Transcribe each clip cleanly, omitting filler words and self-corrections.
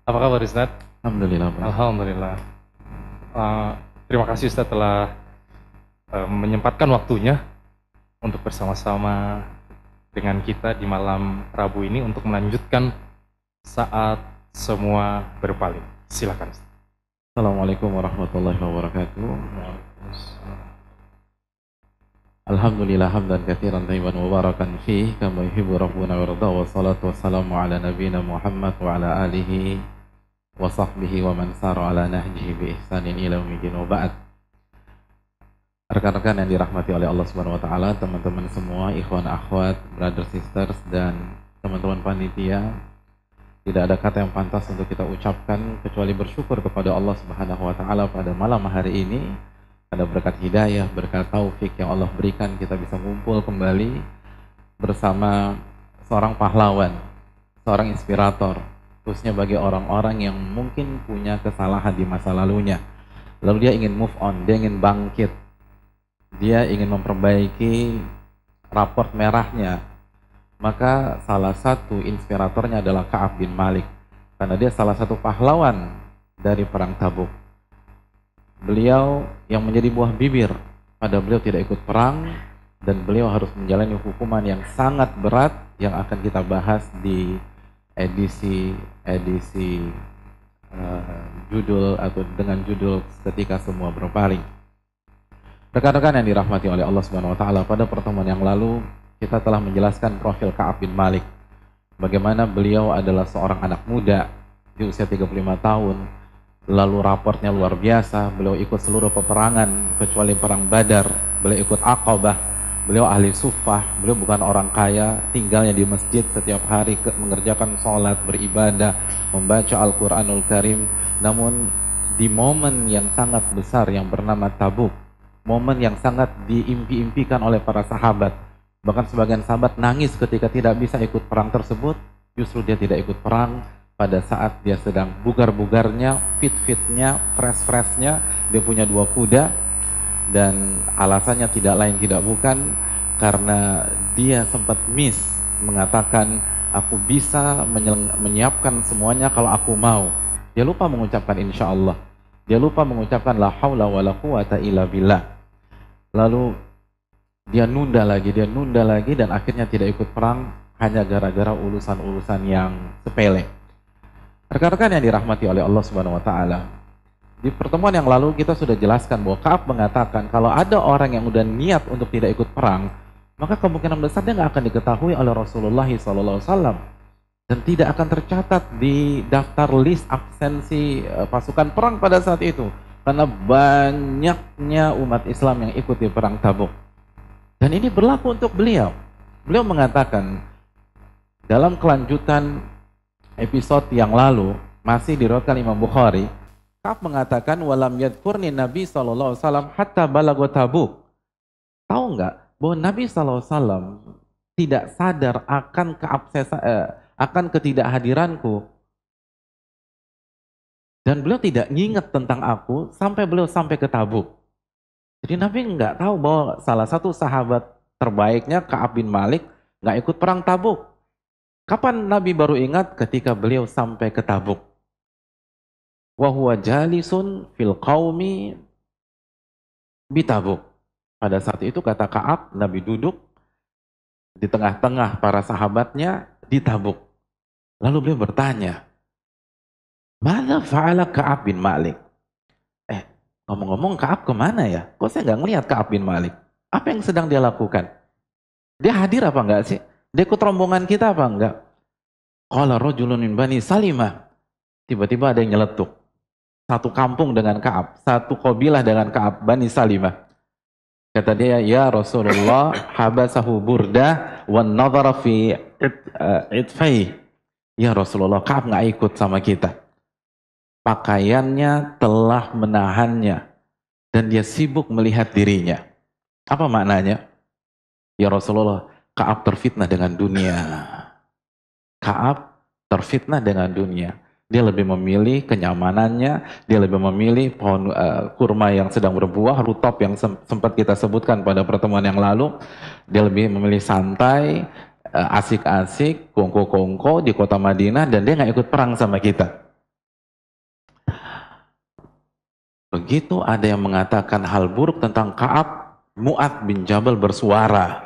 Apa kabar Ustaz? Alhamdulillah, Pak. Alhamdulillah. Eh, Terima kasih Ustaz telah menyempatkan waktunya untuk bersama-sama dengan kita di malam Rabu ini untuk melanjutkan saat semua berpaling. Silakan Ustaz. Assalamualaikum warahmatullahi wabarakatuh. Alhamdulillah hamdan katsiran tayyiban mubarakan fih kama yuhibbu rabbuna wa yarda wa salatu wassalamu ala nabiyyina Muhammad wa ala alihi wa sahbihi wa man sara ala nahjihi bi ihsanin ila yaumil wa ba'd. Rekan-rekan yang dirahmati oleh Allah Subhanahu wa taala, teman-teman semua, ikhwan akhwat, brother sisters dan teman-teman panitia, tidak ada kata yang pantas untuk kita ucapkan kecuali bersyukur kepada Allah Subhanahu wa taala pada malam hari ini. Ada berkat hidayah, berkat taufik yang Allah berikan, kita bisa ngumpul kembali bersama seorang pahlawan, seorang inspirator, khususnya bagi orang-orang yang mungkin punya kesalahan di masa lalunya. Lalu dia ingin move on, dia ingin bangkit, dia ingin memperbaiki raport merahnya. Maka salah satu inspiratornya adalah Ka'ab bin Malik, karena dia salah satu pahlawan dari perang Tabuk. Beliau yang menjadi buah bibir pada beliau tidak ikut perang, dan beliau harus menjalani hukuman yang sangat berat yang akan kita bahas di edisi judul atau dengan judul Ketika Semua Berpaling. Rekan-rekan yang dirahmati oleh Allah Subhanahu wa taala, pada pertemuan yang lalu kita telah menjelaskan profil Ka'ab bin Malik. Bagaimana beliau adalah seorang anak muda di usia 35 tahun. Lalu raportnya luar biasa, beliau ikut seluruh peperangan kecuali perang Badar, beliau ikut Aqabah, beliau ahli sufah, beliau bukan orang kaya, tinggalnya di masjid setiap hari, mengerjakan sholat, beribadah, membaca Al-Quranul Karim. Namun di momen yang sangat besar yang bernama Tabuk, momen yang sangat diimpi-impikan oleh para sahabat, bahkan sebagian sahabat nangis ketika tidak bisa ikut perang tersebut, justru dia tidak ikut perang. Pada saat dia sedang bugar-bugarnya, fit-fitnya, fresh-freshnya, dia punya 2 kuda, dan alasannya tidak lain tidak bukan karena dia sempat miss mengatakan, aku bisa menyiapkan semuanya kalau aku mau. Dia lupa mengucapkan insya Allah, dia lupa mengucapkan la haula wa la quwata illa billah. Lalu dia nunda lagi, dan akhirnya tidak ikut perang hanya gara-gara urusan-urusan yang sepele. Rekan-rekan yang dirahmati oleh Allah Subhanahu wa taala, di pertemuan yang lalu kita sudah jelaskan bahwa Ka'ab mengatakan kalau ada orang yang udah niat untuk tidak ikut perang, maka kemungkinan besar dia nggak akan diketahui oleh Rasulullah SAW dan tidak akan tercatat di daftar list absensi pasukan perang pada saat itu, karena banyaknya umat Islam yang ikut di perang Tabuk. Dan ini berlaku untuk beliau. Beliau mengatakan dalam kelanjutan episode yang lalu, masih diriwayatkan Imam Bukhari, Ka'ab mengatakan walam yadhkurni Nabi SAW hatta balagha Tabuk. Tahu nggak bahwa Nabi SAW tidak sadar akan ketidakhadiranku, dan beliau tidak ingat tentang aku sampai beliau sampai ke Tabuk. Jadi Nabi nggak tahu bahwa salah satu sahabat terbaiknya Ka'ab bin Malik nggak ikut perang Tabuk. Kapan Nabi baru ingat? Ketika beliau sampai ke Tabuk. Wa huwa jalisun fil qaumi bi Tabuk. Pada saat itu kata Ka'ab, Nabi duduk di tengah-tengah para sahabatnya di Tabuk. Lalu beliau bertanya, "Madza fa'ala Ka'ab bin Malik?" Ngomong-ngomong Ka'ab kemana ya? Kok saya nggak ngelihat Ka'ab bin Malik? Apa yang sedang dia lakukan? Dia hadir apa enggak sih? Dia ikut rombongan kita apa enggak? Qala rajulun min Bani Salimah. Tiba-tiba ada yang nyeletuk. Satu kampung dengan Ka'ab, satu qabilah dengan Ka'ab, Bani Salimah. Kata dia, ya Rasulullah, habasahu burdah wan nadhara fi itfai. Ya Rasulullah, Ka'ab enggak ikut sama kita. Pakaiannya telah menahannya dan dia sibuk melihat dirinya. Apa maknanya? Ya Rasulullah, Ka'ab terfitnah dengan dunia. Ka'ab terfitnah dengan dunia. Dia lebih memilih kenyamanannya, dia lebih memilih pohon kurma yang sedang berbuah, rutop yang sempat kita sebutkan pada pertemuan yang lalu. Dia lebih memilih santai, asik-asik, kongko-kongko di kota Madinah, dan dia nggak ikut perang sama kita. begitu ada yang mengatakan hal buruk tentang Ka'ab, Mu'adz bin Jabal bersuara.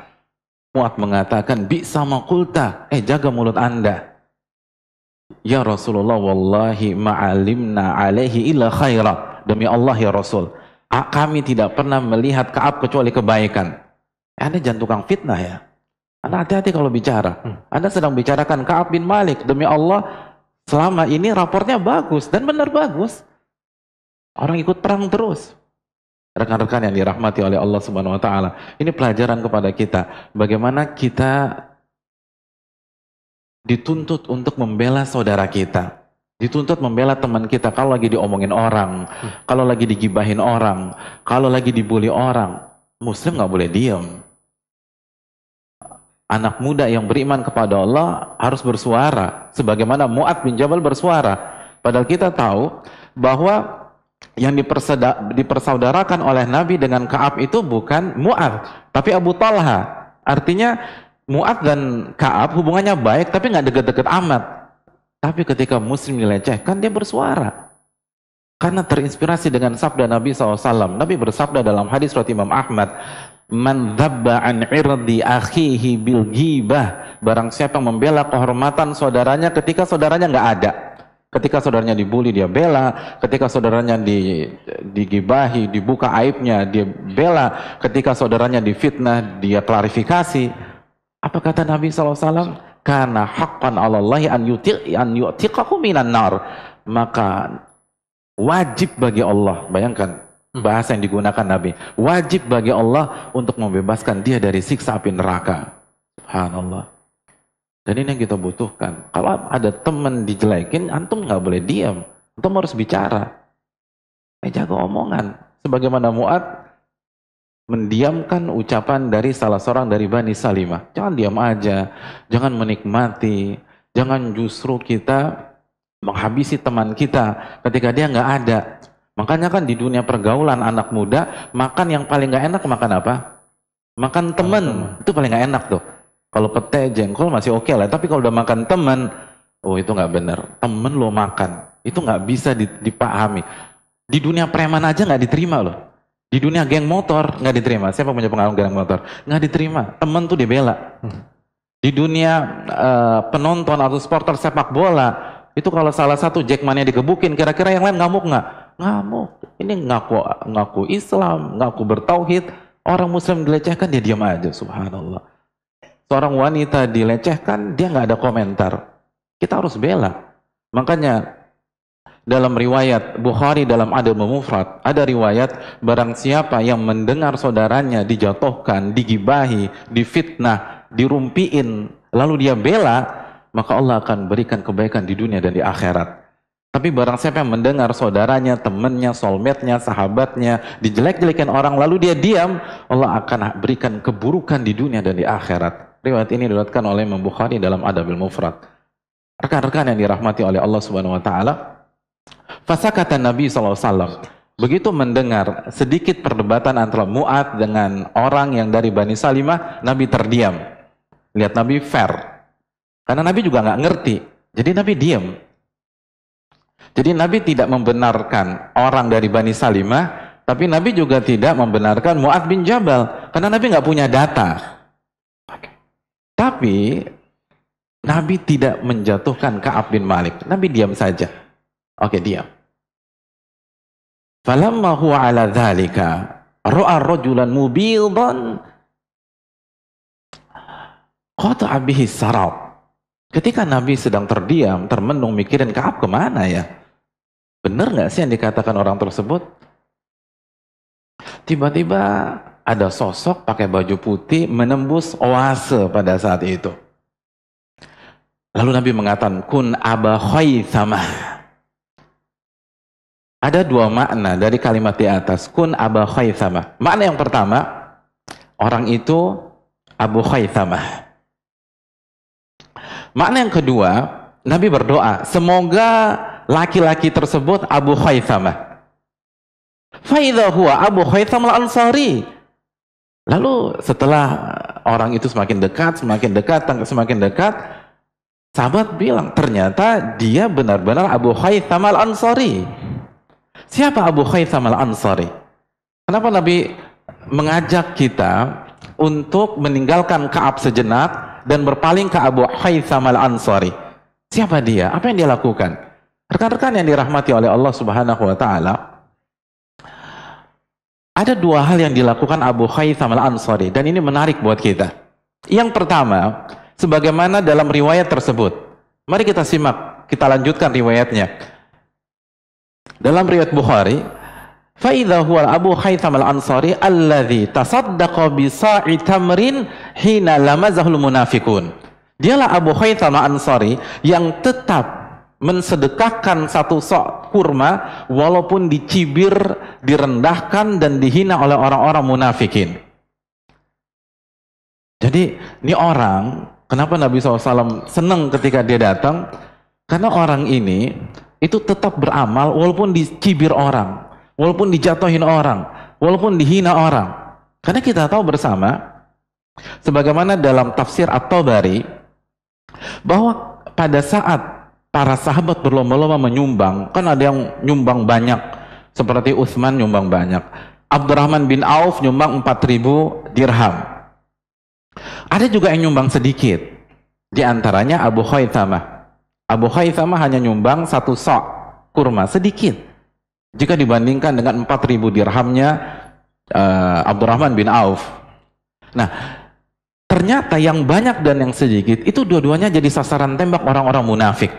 Mu'adz mengatakan, bi'sa ma qulta, jaga mulut Anda. Ya Rasulullah, wallahi ma'alimna alaihi illa khaira. Demi Allah ya Rasul, kami tidak pernah melihat Ka'ab kecuali kebaikan. Anda jangan tukang fitnah ya. Anda hati-hati kalau bicara. Anda sedang bicarakan Ka'ab bin Malik. Demi Allah, selama ini rapornya bagus dan benar bagus. Orang ikut perang terus. Rekan-rekan yang dirahmati oleh Allah Subhanahu wa taala, ini pelajaran kepada kita bagaimana kita dituntut untuk membela saudara kita. Dituntut membela teman kita kalau lagi diomongin orang, kalau lagi digibahin orang, kalau lagi dibully orang. Muslim nggak boleh diam. Anak muda yang beriman kepada Allah harus bersuara sebagaimana Mu'adz bin Jabal bersuara. Padahal kita tahu bahwa yang dipersaudarakan oleh Nabi dengan Ka'ab itu bukan Mu'adz, tapi Abu Talha. Artinya Mu'adz dan Ka'ab hubungannya baik, tapi nggak deket-deket amat. Tapi ketika Muslim dilecehkan, dia bersuara. Karena terinspirasi dengan sabda Nabi SAW. Nabi bersabda dalam hadis riwayat Imam Ahmad, man dzabba an irdi akhihi bil ghibah, barang siapa yang membela kehormatan saudaranya ketika saudaranya nggak ada. Ketika saudaranya dibully, dia bela. Ketika saudaranya digibahi, dibuka aibnya, dia bela. Ketika saudaranya difitnah, dia klarifikasi. Apa kata Nabi SAW? Karena haqqan 'alallahi an yu'tiqahu minan nar. Maka wajib bagi Allah, bayangkan bahasa yang digunakan Nabi, wajib bagi Allah untuk membebaskan dia dari siksa api neraka. Subhanallah. Dan ini yang kita butuhkan. Kalau ada teman dijelekin, antum nggak boleh diam. Antum harus bicara. Jaga omongan. Sebagaimana Mu'adz mendiamkan ucapan dari salah seorang dari Bani Salimah. Jangan diam aja. Jangan menikmati. Jangan justru kita menghabisi teman kita ketika dia nggak ada. Makanya kan di dunia pergaulan anak muda, makan yang paling nggak enak makan apa? Makan teman. Itu paling nggak enak tuh. Kalau pete, jengkol masih oke lah. Tapi kalau udah makan teman, oh itu nggak benar. Temen lo makan, itu nggak bisa dipahami. Di dunia preman aja nggak diterima loh. Di dunia geng motor nggak diterima. Siapa punya pengalaman geng motor? Nggak diterima. Temen tuh dibela. Di dunia penonton atau supporter sepak bola, itu kalau salah satu jackmania digebukin, kira-kira yang lain ngamuk nggak? Ngamuk. Ini ngaku Islam, ngaku bertauhid. Orang Muslim dilecehkan, dia diam aja. Subhanallah. Seorang wanita dilecehkan, dia nggak ada komentar. Kita harus bela. Makanya dalam riwayat Bukhari dalam Adabul Mufrad, ada riwayat barang siapa yang mendengar saudaranya dijatuhkan, digibahi, difitnah, dirumpiin, lalu dia bela, maka Allah akan berikan kebaikan di dunia dan di akhirat. Tapi barang siapa yang mendengar saudaranya, temannya, soulmate-nya, sahabatnya dijelek-jelekan orang lalu dia diam, Allah akan berikan keburukan di dunia dan di akhirat. Riwayat ini diriwayatkan oleh Imam Bukhari dalam Adabul Mufrad. Rekan-rekan yang dirahmati oleh Allah Subhanahu wa taala, fasakata Nabi SAW. Begitu mendengar sedikit perdebatan antara Mu'adz dengan orang yang dari Bani Salimah, Nabi terdiam. Lihat Nabi fair. Karena Nabi juga nggak ngerti. Jadi Nabi diam. Jadi Nabi tidak membenarkan orang dari Bani Salimah, tapi Nabi juga tidak membenarkan Mu'adz bin Jabal, karena Nabi nggak punya data. Tapi Nabi tidak menjatuhkan Ka'ab bin Malik. Nabi diam saja. Oke, diam. Falamma huwa ala dzalika ra'a rajulan mubidan qata'a bihi sarab. Ketika Nabi sedang terdiam, termenung mikirin Ka'ab kemana ya? Benar nggak sih yang dikatakan orang tersebut? Tiba-tiba ada sosok pakai baju putih menembus oase pada saat itu. Lalu Nabi mengatakan, kun Aba Khaythamah. Ada dua makna dari kalimat di atas, kun Aba Khaythamah. Makna yang pertama, orang itu Abu Khaythamah. Makna yang kedua, Nabi berdoa, semoga laki-laki tersebut Abu Khaythamah. Faidha huwa Abu Khaythamah al-Ansari. Lalu setelah orang itu semakin dekat, sahabat bilang, ternyata dia benar-benar Abu Khaythamah al-Ansari. Siapa Abu Khaytham al-Ansari? Kenapa Nabi mengajak kita untuk meninggalkan Ka'ab sejenak dan berpaling ke Abu Khaytham al-Ansari? Siapa dia? Apa yang dia lakukan? Rekan-rekan yang dirahmati oleh Allah Subhanahu wa taala, ada dua hal yang dilakukan Abu Khaytham al-Ansari dan ini menarik buat kita. Yang pertama, sebagaimana dalam riwayat tersebut. Mari kita simak, kita lanjutkan riwayatnya. Dalam riwayat Bukhari, فَإِذَا هُوَ Abu Khaytham al-Ansari alladhi tasaddaqa bisa'i tamrin hina lamazahul munafikun. Dialah Abu Khaytham al-Ansari yang tetap mensedekahkan satu sok kurma walaupun dicibir, direndahkan dan dihina oleh orang-orang munafikin. Jadi ini orang, kenapa Nabi SAW senang ketika dia datang? Karena orang ini itu tetap beramal walaupun dicibir orang, walaupun dijatuhin orang, walaupun dihina orang. Karena kita tahu bersama, sebagaimana dalam tafsir At-Tabari, bahwa pada saat para sahabat berlomba-lomba menyumbang, kan ada yang nyumbang banyak, seperti Utsman nyumbang banyak, Abdurrahman bin Auf nyumbang 4.000 dirham. Ada juga yang nyumbang sedikit, di antaranya Abu Khaythamah. Abu Khaythamah hanya nyumbang satu sok kurma, sedikit jika dibandingkan dengan 4.000 dirhamnya Abdurrahman bin Auf. Nah, ternyata yang banyak dan yang sedikit itu dua-duanya jadi sasaran tembak orang-orang munafik.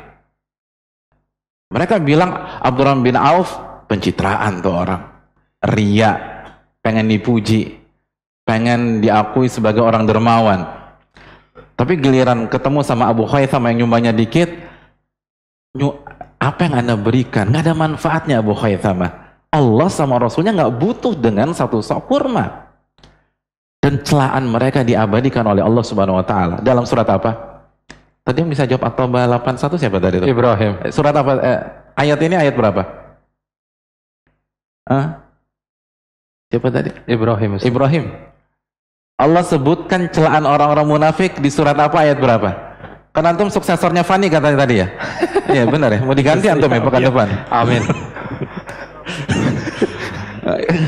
Mereka bilang Abdurrahman bin Auf pencitraan tuh orang, ria, pengen dipuji, pengen diakui sebagai orang dermawan. Tapi giliran ketemu sama Abu Khaythamah yang nyumbangnya dikit, apa yang Anda berikan nggak ada manfaatnya Abu Khaythamah. Allah sama Rasulnya nggak butuh dengan satu sok kurma. Dan celaan mereka diabadikan oleh Allah Subhanahu Wa Taala dalam surat apa? Tadi yang bisa jawab At-Taubah 81 siapa tadi itu? Ibrahim. Surat apa? Ayat ini ayat berapa? Siapa tadi? Ibrahim. Ibrahim. Allah sebutkan celaan orang-orang munafik di surat apa, ayat berapa? Kan antum suksesornya Fani katanya tadi ya? Iya benar ya, mau diganti antum ya pekan depan. Amin.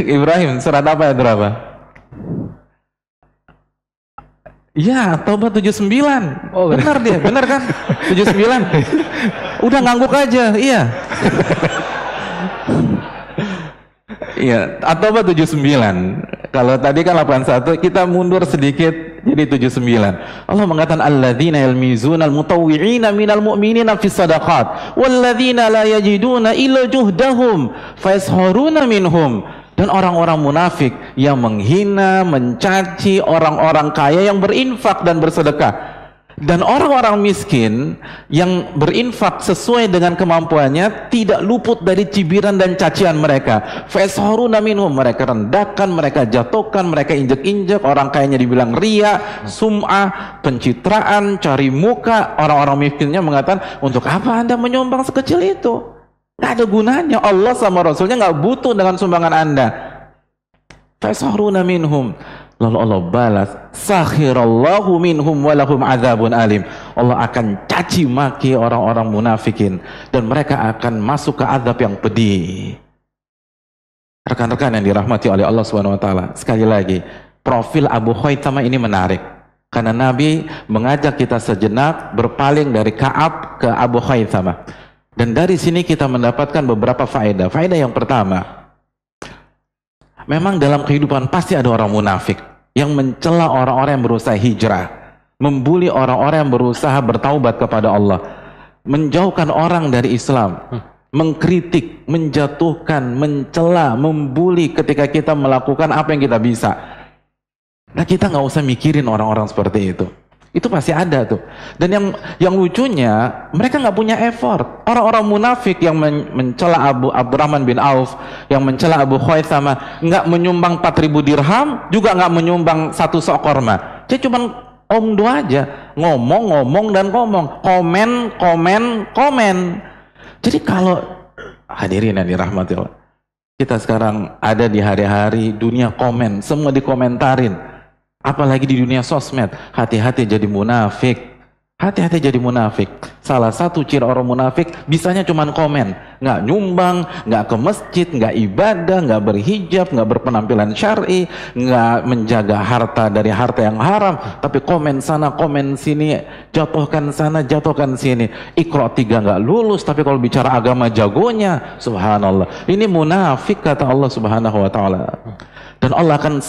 Ibrahim, surat apa ayat berapa? Iya, Taubah 79. Oh, benar dia, benar kan? 79. Udah ngangguk aja, iya. Iya, At-Taubah 79. Kalau tadi kan 81, kita mundur sedikit jadi 79. Allah mengatakan alladzina yalmizunal mutawwi'ina minal mu'minina fis shadaqat walladzina la yajiduna illa juhdahum fayasharuna minhum. Dan orang-orang munafik yang menghina, mencaci orang-orang kaya yang berinfak dan bersedekah. Dan orang-orang miskin yang berinfak sesuai dengan kemampuannya tidak luput dari cibiran dan cacian mereka. Fayasharuna minhum, mereka rendahkan, mereka jatuhkan, mereka injek-injek. Orang kayanya dibilang ria, sum'ah, pencitraan, cari muka. Orang-orang miskinnya mengatakan, untuk apa Anda menyumbang sekecil itu? Nggak ada gunanya. Allah sama Rasulnya nggak butuh dengan sumbangan Anda. Fayasharuna minhum. Lalu Allah balas, sakhirallahu minhum walahum adzabun alim. Allah akan caci maki orang-orang munafikin dan mereka akan masuk ke azab yang pedih. Rekan-rekan yang dirahmati oleh Allah Subhanahu wa taala, sekali lagi, profil Abu Khaythamah ini menarik karena Nabi mengajak kita sejenak berpaling dari Ka'ab ke Abu Khaythamah. Dan dari sini kita mendapatkan beberapa faedah. Faedah yang pertama, memang dalam kehidupan pasti ada orang munafik yang mencela orang-orang yang berusaha hijrah, membuli orang-orang yang berusaha bertaubat kepada Allah, menjauhkan orang dari Islam, mengkritik, menjatuhkan, mencela, membuli ketika kita melakukan apa yang kita bisa. Nah, kita nggak usah mikirin orang-orang seperti itu. Itu pasti ada tuh. Dan yang lucunya, mereka nggak punya effort. Orang-orang munafik yang mencela Abdurrahman bin Auf, yang mencela Abu Khaythamah, nggak menyumbang 4.000 dirham, juga nggak menyumbang satu sok korma. Dia cuma omdo aja, ngomong dan ngomong, komen. Jadi kalau hadirin yang dirahmati Allah, kita sekarang ada di hari-hari dunia komen, semua dikomentarin. Apalagi di dunia sosmed, hati-hati jadi munafik. Hati-hati jadi munafik. Salah satu ciri orang munafik, bisanya cuma komen. nggak nyumbang, nggak ke masjid, nggak ibadah, nggak berhijab, nggak berpenampilan syar'i, nggak menjaga harta dari harta yang haram, tapi komen sana, komen sini, jatuhkan sana, jatuhkan sini. Iqra 3 nggak lulus, tapi kalau bicara agama jagonya, subhanallah. Ini munafik kata Allah Subhanahu wa taala. Dan Allah akan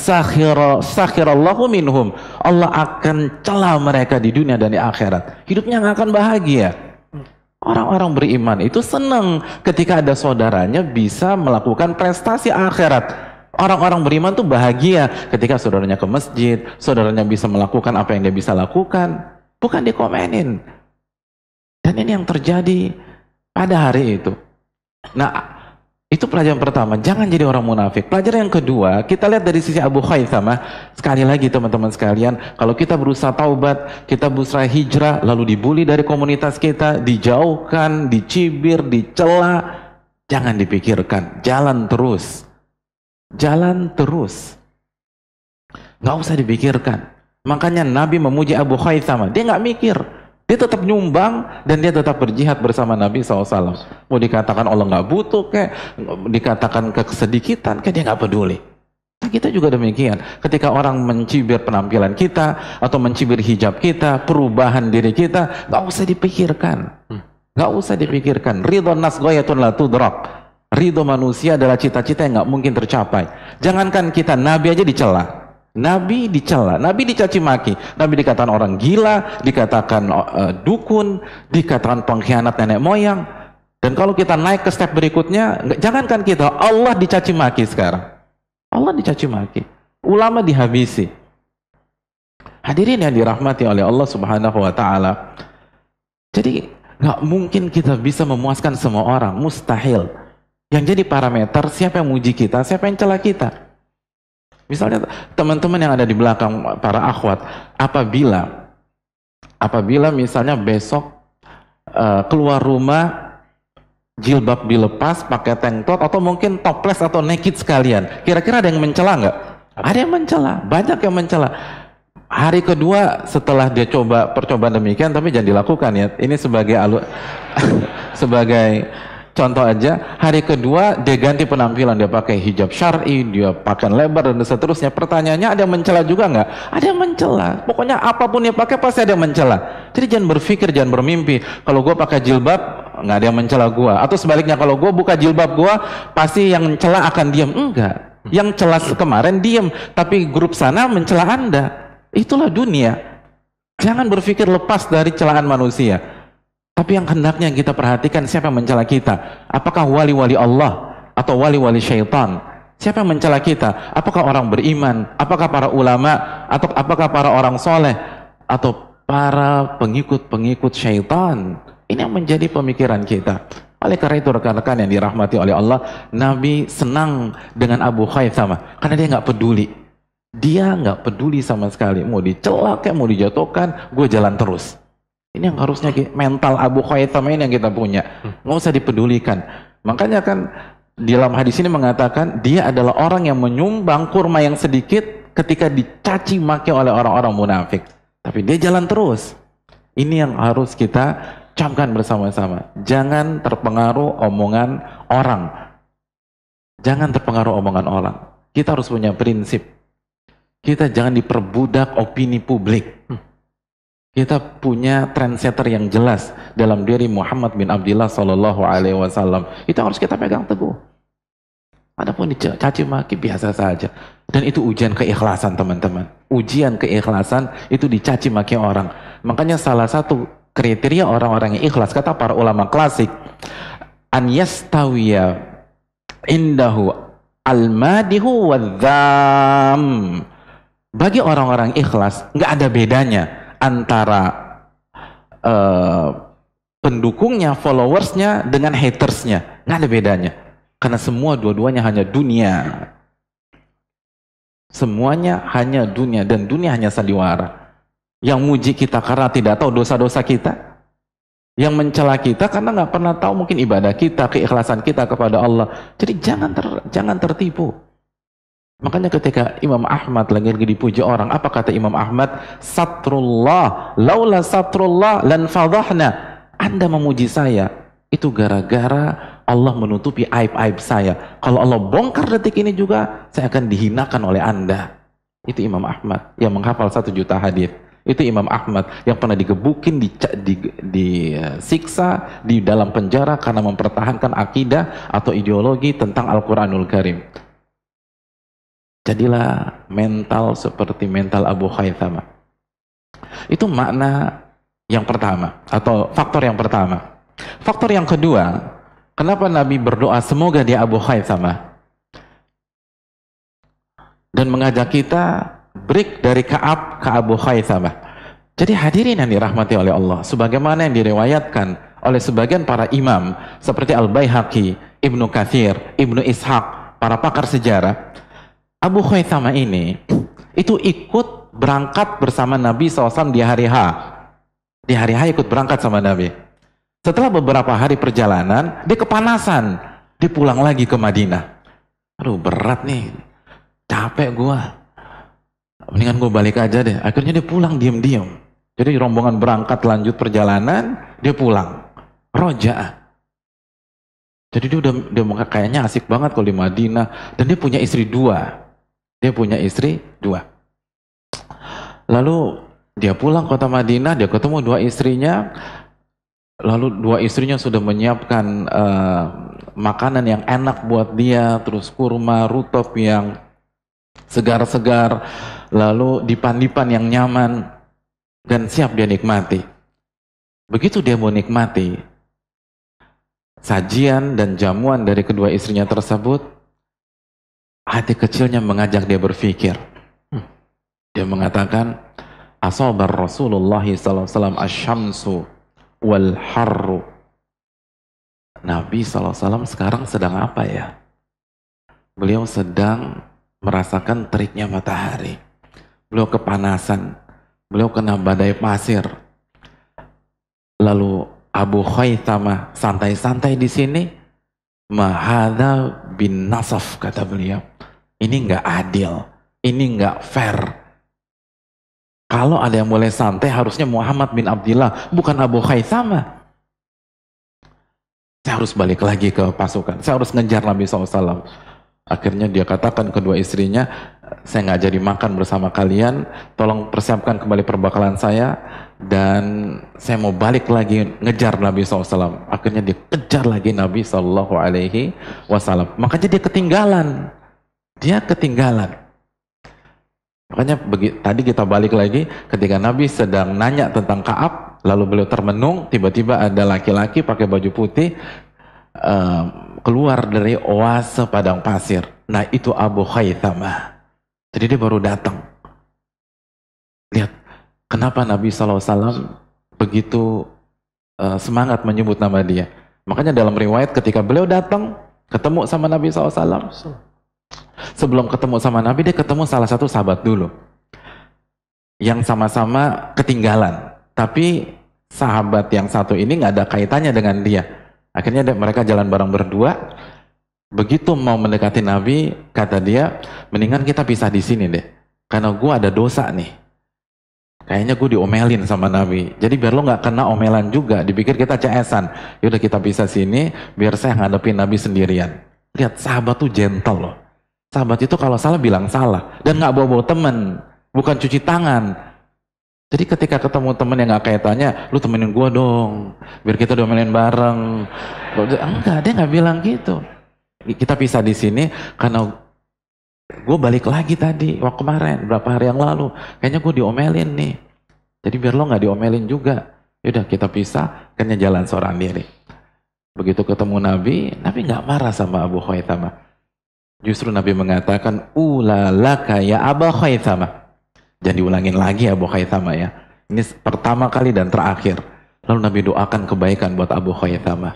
sakhirallahu minhum. Allah akan cela mereka di dunia dan di akhirat. Hidupnya nggak akan bahagia. Orang-orang beriman itu senang ketika ada saudaranya bisa melakukan prestasi akhirat. Orang-orang beriman tuh bahagia ketika saudaranya ke masjid, saudaranya bisa melakukan apa yang dia bisa lakukan, bukan dikomenin. Dan ini yang terjadi pada hari itu. Nah, itu pelajaran pertama, jangan jadi orang munafik. Pelajaran yang kedua, kita lihat dari sisi Abu Khaythamah. Sekali lagi teman-teman sekalian, kalau kita berusaha taubat, kita berusaha hijrah, lalu dibully dari komunitas kita, dijauhkan, dicibir, dicela, jangan dipikirkan, jalan terus. Jalan terus. Nggak usah dipikirkan. Makanya Nabi memuji Abu Khaythamah, dia nggak mikir. Dia tetap nyumbang dan dia tetap berjihad bersama Nabi SAW. Mau dikatakan Allah nggak butuh, kayak dikatakan kesedikitan, kayak dia nggak peduli. Nah, kita juga demikian. Ketika orang mencibir penampilan kita atau mencibir hijab kita, perubahan diri kita, nggak usah dipikirkan. Nggak usah dipikirkan. Ridho nas ghayatun la tudrak. Ridho manusia adalah cita-cita yang nggak mungkin tercapai. Jangankan kita, Nabi aja dicela. Nabi dicela, Nabi dicaci maki, Nabi dikatakan orang gila, dikatakan dukun, dikatakan pengkhianat nenek moyang. Dan kalau kita naik ke step berikutnya, jangankan kita, Allah dicaci maki sekarang. Allah dicaci maki, ulama dihabisi. Hadirin yang dirahmati oleh Allah Subhanahu wa taala. Jadi nggak mungkin kita bisa memuaskan semua orang, mustahil. Yang jadi parameter siapa yang muji kita, siapa yang cela kita. Misalnya teman-teman yang ada di belakang para akhwat, apabila misalnya besok keluar rumah jilbab dilepas, pakai tank top atau mungkin topless atau naked sekalian, kira-kira ada yang mencela nggak? Ada yang mencela, banyak yang mencela. Hari kedua setelah dia coba percobaan demikian, tapi jangan dilakukan ya. Ini sebagai sebagai contoh aja, hari kedua dia ganti penampilan, dia pakai hijab syar'i, dia pakai lebar dan seterusnya. Pertanyaannya, ada yang mencela juga nggak? Ada yang mencela. Pokoknya apapun dia pakai pasti ada yang mencela. Jadi jangan berpikir, jangan bermimpi kalau gue pakai jilbab nggak ada yang mencela gue, atau sebaliknya kalau gue buka jilbab gue pasti yang mencela akan diam. Enggak, yang celah kemarin diam, tapi grup sana mencela Anda. Itulah dunia. Jangan berpikir lepas dari celaan manusia. Tapi yang hendaknya kita perhatikan, siapa yang mencela kita? Apakah wali-wali Allah atau wali-wali syaitan? Siapa yang mencela kita? Apakah orang beriman? Apakah para ulama? Atau apakah para orang soleh? Atau para pengikut-pengikut syaitan? Ini yang menjadi pemikiran kita. Oleh karena itu rekan-rekan yang dirahmati oleh Allah, Nabi senang dengan Abu Khaythamah karena dia nggak peduli. Dia nggak peduli sama sekali. Mau dicela kayak mau dijatuhkan, gue jalan terus. Ini yang harusnya mental Abu Khaythamah ini yang kita punya. Nggak usah dipedulikan. Makanya kan di dalam hadis ini mengatakan dia adalah orang yang menyumbang kurma yang sedikit ketika dicaci maki oleh orang-orang munafik. Tapi dia jalan terus. Ini yang harus kita camkan bersama-sama. Jangan terpengaruh omongan orang. Jangan terpengaruh omongan orang. Kita harus punya prinsip. Kita jangan diperbudak opini publik. Kita punya trendsetter yang jelas dalam diri Muhammad bin Abdullah sallallahu alaihi wasallam. Itu harus kita pegang teguh. Adapun dicaci maki biasa saja. Dan itu ujian keikhlasan, teman-teman. Ujian keikhlasan itu dicaci maki orang. Makanya salah satu kriteria orang-orang yang ikhlas, kata para ulama klasik, an yastawiya indahu al-madihu wadzam. Bagi orang-orang ikhlas nggak ada bedanya antara pendukungnya, followersnya dengan hatersnya, nggak ada bedanya, karena semua dua-duanya hanya dunia, semuanya hanya dunia, dan dunia hanya sandiwara. Yang muji kita karena tidak tahu dosa-dosa kita, yang mencela kita karena nggak pernah tahu mungkin ibadah kita, keikhlasan kita kepada Allah. Jadi jangan tertipu. Makanya ketika Imam Ahmad lagi dipuji orang, apa kata Imam Ahmad? Satrullah, laula satrullah lan fadhahna. Anda memuji saya itu gara-gara Allah menutupi aib-aib saya. Kalau Allah bongkar detik ini juga, saya akan dihinakan oleh Anda. Itu Imam Ahmad yang menghafal 1 juta hadis. Itu Imam Ahmad yang pernah digebukin, disiksa di dalam penjara karena mempertahankan akidah atau ideologi tentang Al-Quranul Karim. Jadilah mental seperti mental Abu Khaythama. Itu makna yang pertama, atau faktor yang pertama. Faktor yang kedua, kenapa Nabi berdoa semoga dia Abu Khaythama dan mengajak kita break dari Ka'ab ke Abu Khaythama. Jadi hadirin yang dirahmati oleh Allah, sebagaimana yang diriwayatkan oleh sebagian para imam seperti Al-Baihaqi, Ibnu Katsir, Ibnu Ishaq, para pakar sejarah, Abu Khaythama ini itu ikut berangkat bersama Nabi SAW di hari H. Di hari H ikut berangkat sama Nabi. Setelah beberapa hari perjalanan, dia kepanasan, dia pulang lagi ke Madinah. Aduh berat nih, capek gua. Mendingan gue balik aja deh. Akhirnya dia pulang diam-diam. Jadi rombongan berangkat lanjut perjalanan, dia pulang. Roja. Jadi dia kayaknya asik banget kalau di Madinah. Dan dia punya istri 2. Dia punya istri 2. Lalu dia pulang kota Madinah, dia ketemu 2 istrinya. Lalu 2 istrinya sudah menyiapkan makanan yang enak buat dia. Terus kurma, rutop yang segar-segar, lalu dipan-dipan yang nyaman, dan siap dia nikmati. Begitu dia mau nikmati sajian dan jamuan dari kedua istrinya tersebut, hati kecilnya mengajak dia berpikir. Dia mengatakan, asabar Rasulullah SAW asyamsu wal harru. Nabi SAW sekarang sedang apa ya? Beliau sedang merasakan teriknya matahari. Beliau kepanasan. Beliau kena badai pasir. Lalu Abu Khaythama santai-santai di sini. Mahadha bin nasaf, kata beliau. Ini nggak adil. Ini nggak fair. Kalau ada yang boleh santai, harusnya Muhammad bin Abdullah, bukan Abu Khaythama. Saya harus balik lagi ke pasukan. Saya harus ngejar Nabi SAW. Akhirnya dia katakan kedua istrinya, saya nggak jadi makan bersama kalian, tolong persiapkan kembali perbekalan saya, dan saya mau balik lagi ngejar Nabi SAW. Akhirnya dia kejar lagi Nabi SAW. Makanya dia ketinggalan. Dia ketinggalan. Makanya tadi kita balik lagi, ketika Nabi sedang nanya tentang Ka'ab, lalu beliau termenung, tiba-tiba ada laki-laki pakai baju putih, keluar dari oase padang pasir. Nah itu Abu Khaythama. Jadi dia baru datang. Lihat, kenapa Nabi SAW begitu semangat menyebut nama dia. Makanya dalam riwayat ketika beliau datang, ketemu sama Nabi SAW. Sebelum ketemu sama Nabi, dia ketemu salah satu sahabat dulu. Yang sama-sama ketinggalan. Tapi sahabat yang satu ini nggak ada kaitannya dengan dia. Akhirnya mereka jalan bareng berdua. Begitu mau mendekati Nabi, kata dia, mendingan kita pisah di sini deh. Karena gue ada dosa nih. Kayaknya gue diomelin sama Nabi. Jadi biar lo nggak kena omelan juga, dipikir kita CS-an. Yaudah kita pisah sini, biar saya ngadepin Nabi sendirian. Lihat, sahabat tuh gentle loh. Sahabat itu kalau salah bilang salah. Dan nggak bawa-bawa temen. Bukan cuci tangan. Jadi ketika ketemu temen yang gak kaitannya, lu temenin gua dong, biar kita domelin bareng. Enggak, dia nggak bilang gitu. Kita pisah di sini karena gue balik lagi tadi, waktu kemarin, berapa hari yang lalu. Kayaknya gue diomelin nih. Jadi biar lo nggak diomelin juga. Yaudah kita pisah, kayaknya jalan seorang diri. Begitu ketemu Nabi nggak marah sama Abu Khaythama. Justru Nabi mengatakan, ulalaka ya Abu Khaythama. Jangan diulangin lagi Abu Khaythama ya. Ini pertama kali dan terakhir. Lalu Nabi doakan kebaikan buat Abu Khaythama.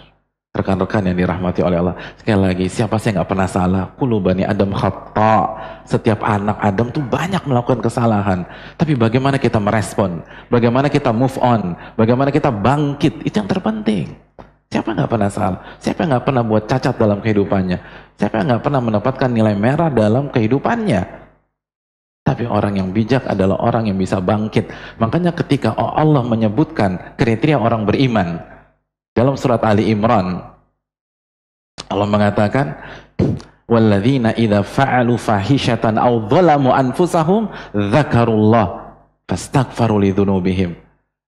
Rekan-rekan yang dirahmati oleh Allah. Sekali lagi, siapa sih yang gak pernah salah? Kullu bani Adam khata. Setiap anak Adam tuh banyak melakukan kesalahan. Tapi bagaimana kita merespon? Bagaimana kita move on? Bagaimana kita bangkit? Itu yang terpenting. Siapa yang gak pernah salah? Siapa yang gak pernah buat cacat dalam kehidupannya? Siapa yang gak pernah mendapatkan nilai merah dalam kehidupannya? Tapi orang yang bijak adalah orang yang bisa bangkit. Makanya ketika Allah menyebutkan kriteria orang beriman dalam surat Ali Imran, Allah mengatakan, walladzina idza fa'alu fahishatan aw dhalamu anfusahum dzakarullah fastaghfaru lidzunubihim.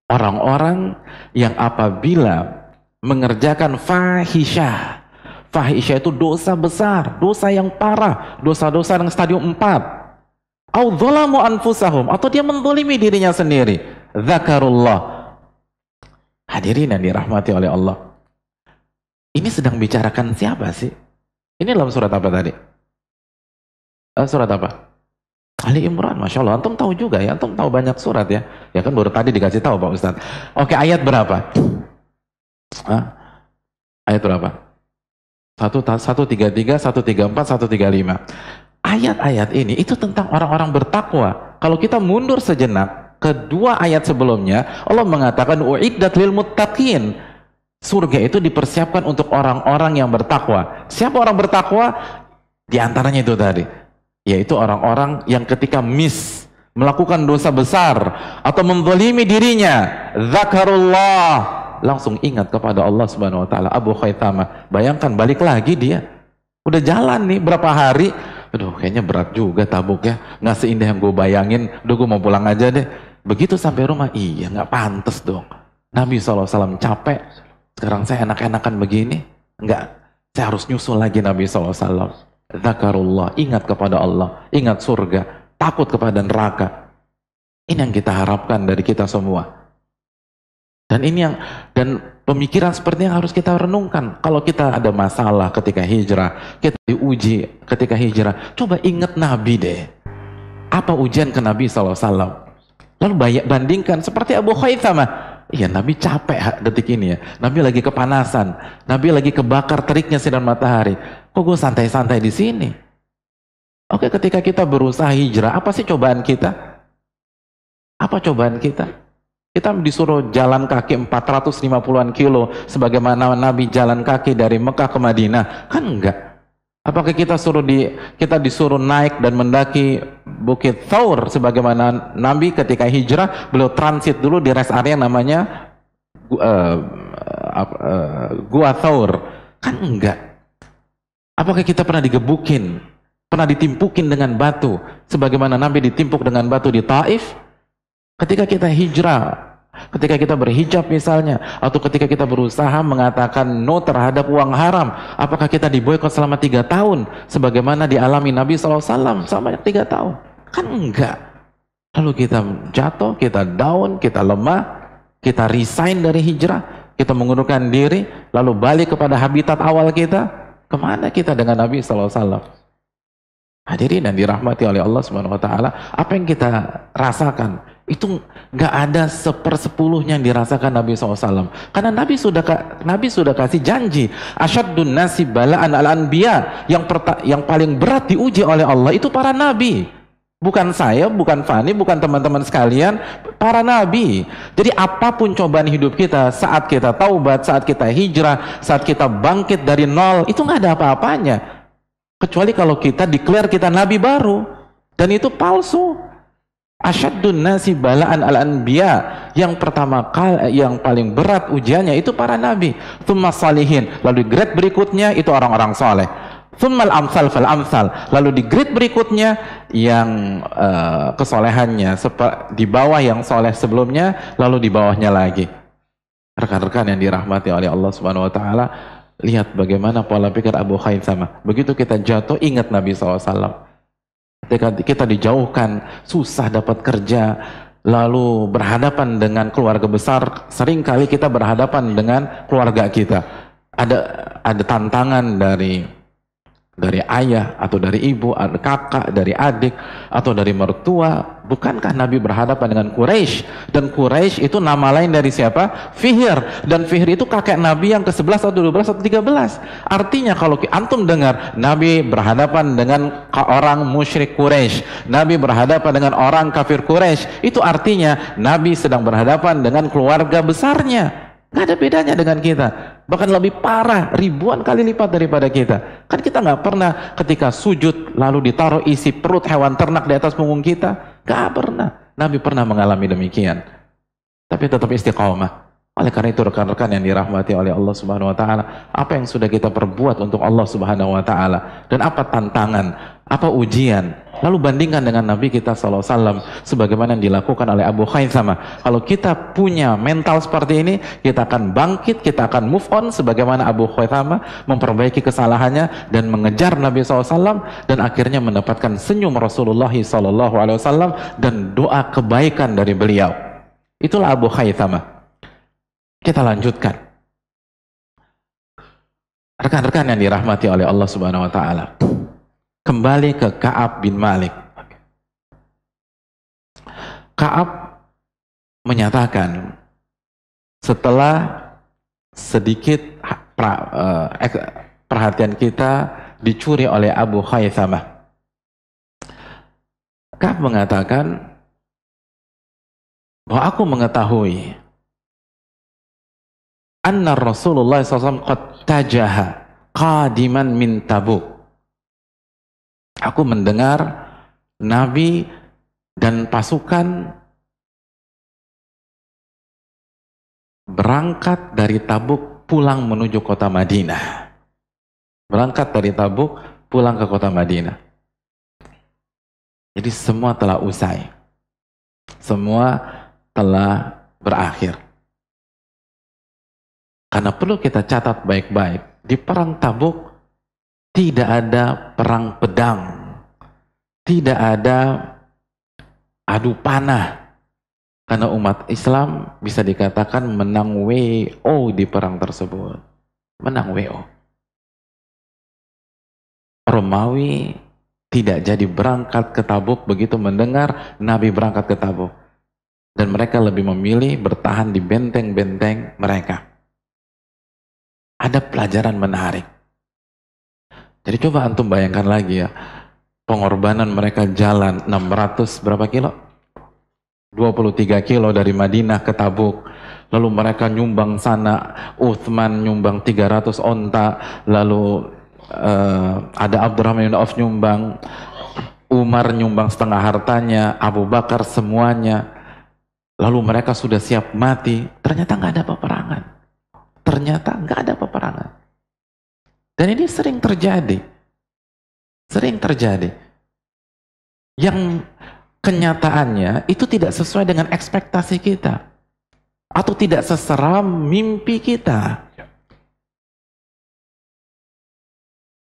Orang-orang yang apabila mengerjakan fahisyah, fahisyah itu dosa besar, dosa yang parah, dosa-dosa yang stadium 4. Aw dhalamu anfusahum, atau dia menzalimi dirinya sendiri, dzakarullah. Hadirin yang dirahmati oleh Allah. Ini sedang bicarakan siapa sih? Ini dalam surat apa tadi? Surat apa? Ali Imran, Masya Allah. Antum tahu juga ya, antum tahu banyak surat ya. Ya kan baru tadi dikasih tahu Pak Ustadz. Oke, ayat berapa? Ayat berapa? 133, 134, 135. Ayat-ayat ini itu tentang orang-orang bertakwa. Kalau kita mundur sejenak, kedua ayat sebelumnya, Allah mengatakan uiddat lil muttaqin. Surga itu dipersiapkan untuk orang-orang yang bertakwa. Siapa orang bertakwa? Di antaranya itu tadi, yaitu orang-orang yang ketika melakukan dosa besar atau menzalimi dirinya, zakarullah, langsung ingat kepada Allah Subhanahu wa taala. Abu Khaisamah, bayangkan balik lagi dia. Udah jalan nih berapa hari, aduh kayaknya berat juga Tabuk ya, nggak seindah yang gue bayangin, udah gue mau pulang aja deh. Begitu sampai rumah, iya nggak pantas dong, Nabi SAW capek, sekarang saya enak-enakan begini, enggak, saya harus nyusul lagi Nabi SAW. Zakarullah, ingat kepada Allah, ingat surga, takut kepada neraka. Ini yang kita harapkan dari kita semua. Dan pemikiran seperti yang harus kita renungkan. Kalau kita ada masalah ketika hijrah, kita diuji ketika hijrah, coba ingat Nabi deh. Apa ujian ke Nabi SAW? Lalu bandingkan seperti Abu Khaisamah. Iya, Nabi capek detik ini ya. Nabi lagi kepanasan. Nabi lagi kebakar teriknya sinar matahari. Kok gue santai-santai di sini? Oke, ketika kita berusaha hijrah, apa sih cobaan kita? Apa cobaan kita? Kita disuruh jalan kaki 450-an kilo sebagaimana Nabi jalan kaki dari Mekah ke Madinah. Kan enggak. Apakah kita disuruh naik dan mendaki Bukit Thaur sebagaimana Nabi ketika hijrah beliau transit dulu di rest area namanya Gua Thaur? Kan enggak. Apakah kita pernah digebukin, pernah ditimpukin dengan batu sebagaimana Nabi ditimpuk dengan batu di Taif? Ketika kita hijrah, ketika kita berhijab misalnya, atau ketika kita berusaha mengatakan no terhadap uang haram, apakah kita diboykot selama 3 tahun sebagaimana dialami Nabi SAW selama 3 tahun? Kan enggak. Lalu kita jatuh, kita down, kita lemah, kita resign dari hijrah, kita mengundurkan diri, lalu balik kepada habitat awal kita. Kemana kita dengan Nabi SAW? Hadirin yang dirahmati oleh Allah Subhanahu wa taala, apa yang kita rasakan itu nggak ada 1/10 yang dirasakan Nabi SAW. Karena Nabi sudah kasih janji, asyaddun nasi bala'an al-anbiya, yang paling berat diuji oleh Allah itu para nabi. Bukan saya, bukan Fani, bukan teman-teman sekalian, para nabi. Jadi apapun cobaan hidup kita, saat kita taubat, saat kita hijrah, saat kita bangkit dari nol, itu nggak ada apa-apanya. Kecuali kalau kita declare kita nabi baru, dan itu palsu. Asyaddun nasi bala'an al-anbiya, yang pertama kali, yang paling berat ujiannya itu para nabi. Tsumma salihin, lalu grade berikutnya itu orang-orang soleh. Tsummal amsal fal amsal, lalu di grade berikutnya yang kesolehannya di bawah yang soleh sebelumnya, lalu di bawahnya lagi. Rekan-rekan yang dirahmati oleh Allah Subhanahu wa taala, lihat bagaimana pola pikir Abu Khaisamah. Begitu kita jatuh, ingat Nabi SAW. Ketika kita dijauhkan, susah dapat kerja, lalu berhadapan dengan keluarga besar, seringkali kita berhadapan dengan keluarga kita. Ada tantangan dari ayah atau dari ibu, ada kakak, dari adik atau dari mertua. Bukankah Nabi berhadapan dengan Quraisy? Dan Quraisy itu nama lain dari siapa? Fihr. Dan Fihr itu kakek Nabi yang ke-11 atau 12 atau 13. Artinya kalau antum dengar Nabi berhadapan dengan orang musyrik Quraisy, Nabi berhadapan dengan orang kafir Quraisy, itu artinya Nabi sedang berhadapan dengan keluarga besarnya. Nggak ada bedanya dengan kita, bahkan lebih parah, ribuan kali lipat daripada kita. Kan kita nggak pernah ketika sujud lalu ditaruh isi perut hewan ternak di atas punggung kita, nggak pernah. Nabi pernah mengalami demikian, tapi tetap istiqomah. Oleh karena itu rekan-rekan yang dirahmati oleh Allah Subhanahu wa taala, apa yang sudah kita perbuat untuk Allah Subhanahu wa taala dan apa tantangan, apa ujian? Lalu bandingkan dengan Nabi kita sallallahu alaihi wasallam sebagaimana yang dilakukan oleh Abu Khaisamah. Kalau kita punya mental seperti ini, kita akan bangkit, kita akan move on sebagaimana Abu Khaisamah memperbaiki kesalahannya dan mengejar Nabi sallallahu alaihi wasallam dan akhirnya mendapatkan senyum Rasulullah sallallahu alaihi wasallam dan doa kebaikan dari beliau. Itulah Abu Khaisamah. Kita lanjutkan. Rekan-rekan yang dirahmati oleh Allah Subhanahu wa taala. Kembali ke Ka'ab bin Malik. Ka'ab menyatakan setelah sedikit perhatian kita dicuri oleh Abu Khaisamah. Ka'ab mengatakan bahwa aku mengetahui anna Rasulullah SAW qad tajaha qadiman min Tabuk. Aku mendengar Nabi dan pasukan berangkat dari Tabuk pulang menuju kota Madinah. Berangkat dari Tabuk pulang ke kota Madinah. Jadi semua telah usai. Semua telah berakhir. Karena perlu kita catat baik-baik, di perang Tabuk tidak ada perang pedang, tidak ada adu panah, karena umat Islam bisa dikatakan menang WO di perang tersebut, menang WO. Romawi tidak jadi berangkat ke Tabuk begitu mendengar Nabi berangkat ke Tabuk, dan mereka lebih memilih bertahan di benteng-benteng mereka. Ada pelajaran menarik. Jadi coba antum bayangkan lagi ya, pengorbanan mereka jalan 600 berapa kilo? 23 kilo dari Madinah ke Tabuk. Lalu mereka nyumbang sana, Uthman nyumbang 300 onta, lalu ada Abdurrahman bin Auf nyumbang, Umar nyumbang setengah hartanya, Abu Bakar semuanya. Lalu mereka sudah siap mati, ternyata nggak ada peperangan. Ternyata nggak ada peperangan. Dan ini sering terjadi. Sering terjadi. Yang kenyataannya itu tidak sesuai dengan ekspektasi kita. Atau tidak seseram mimpi kita.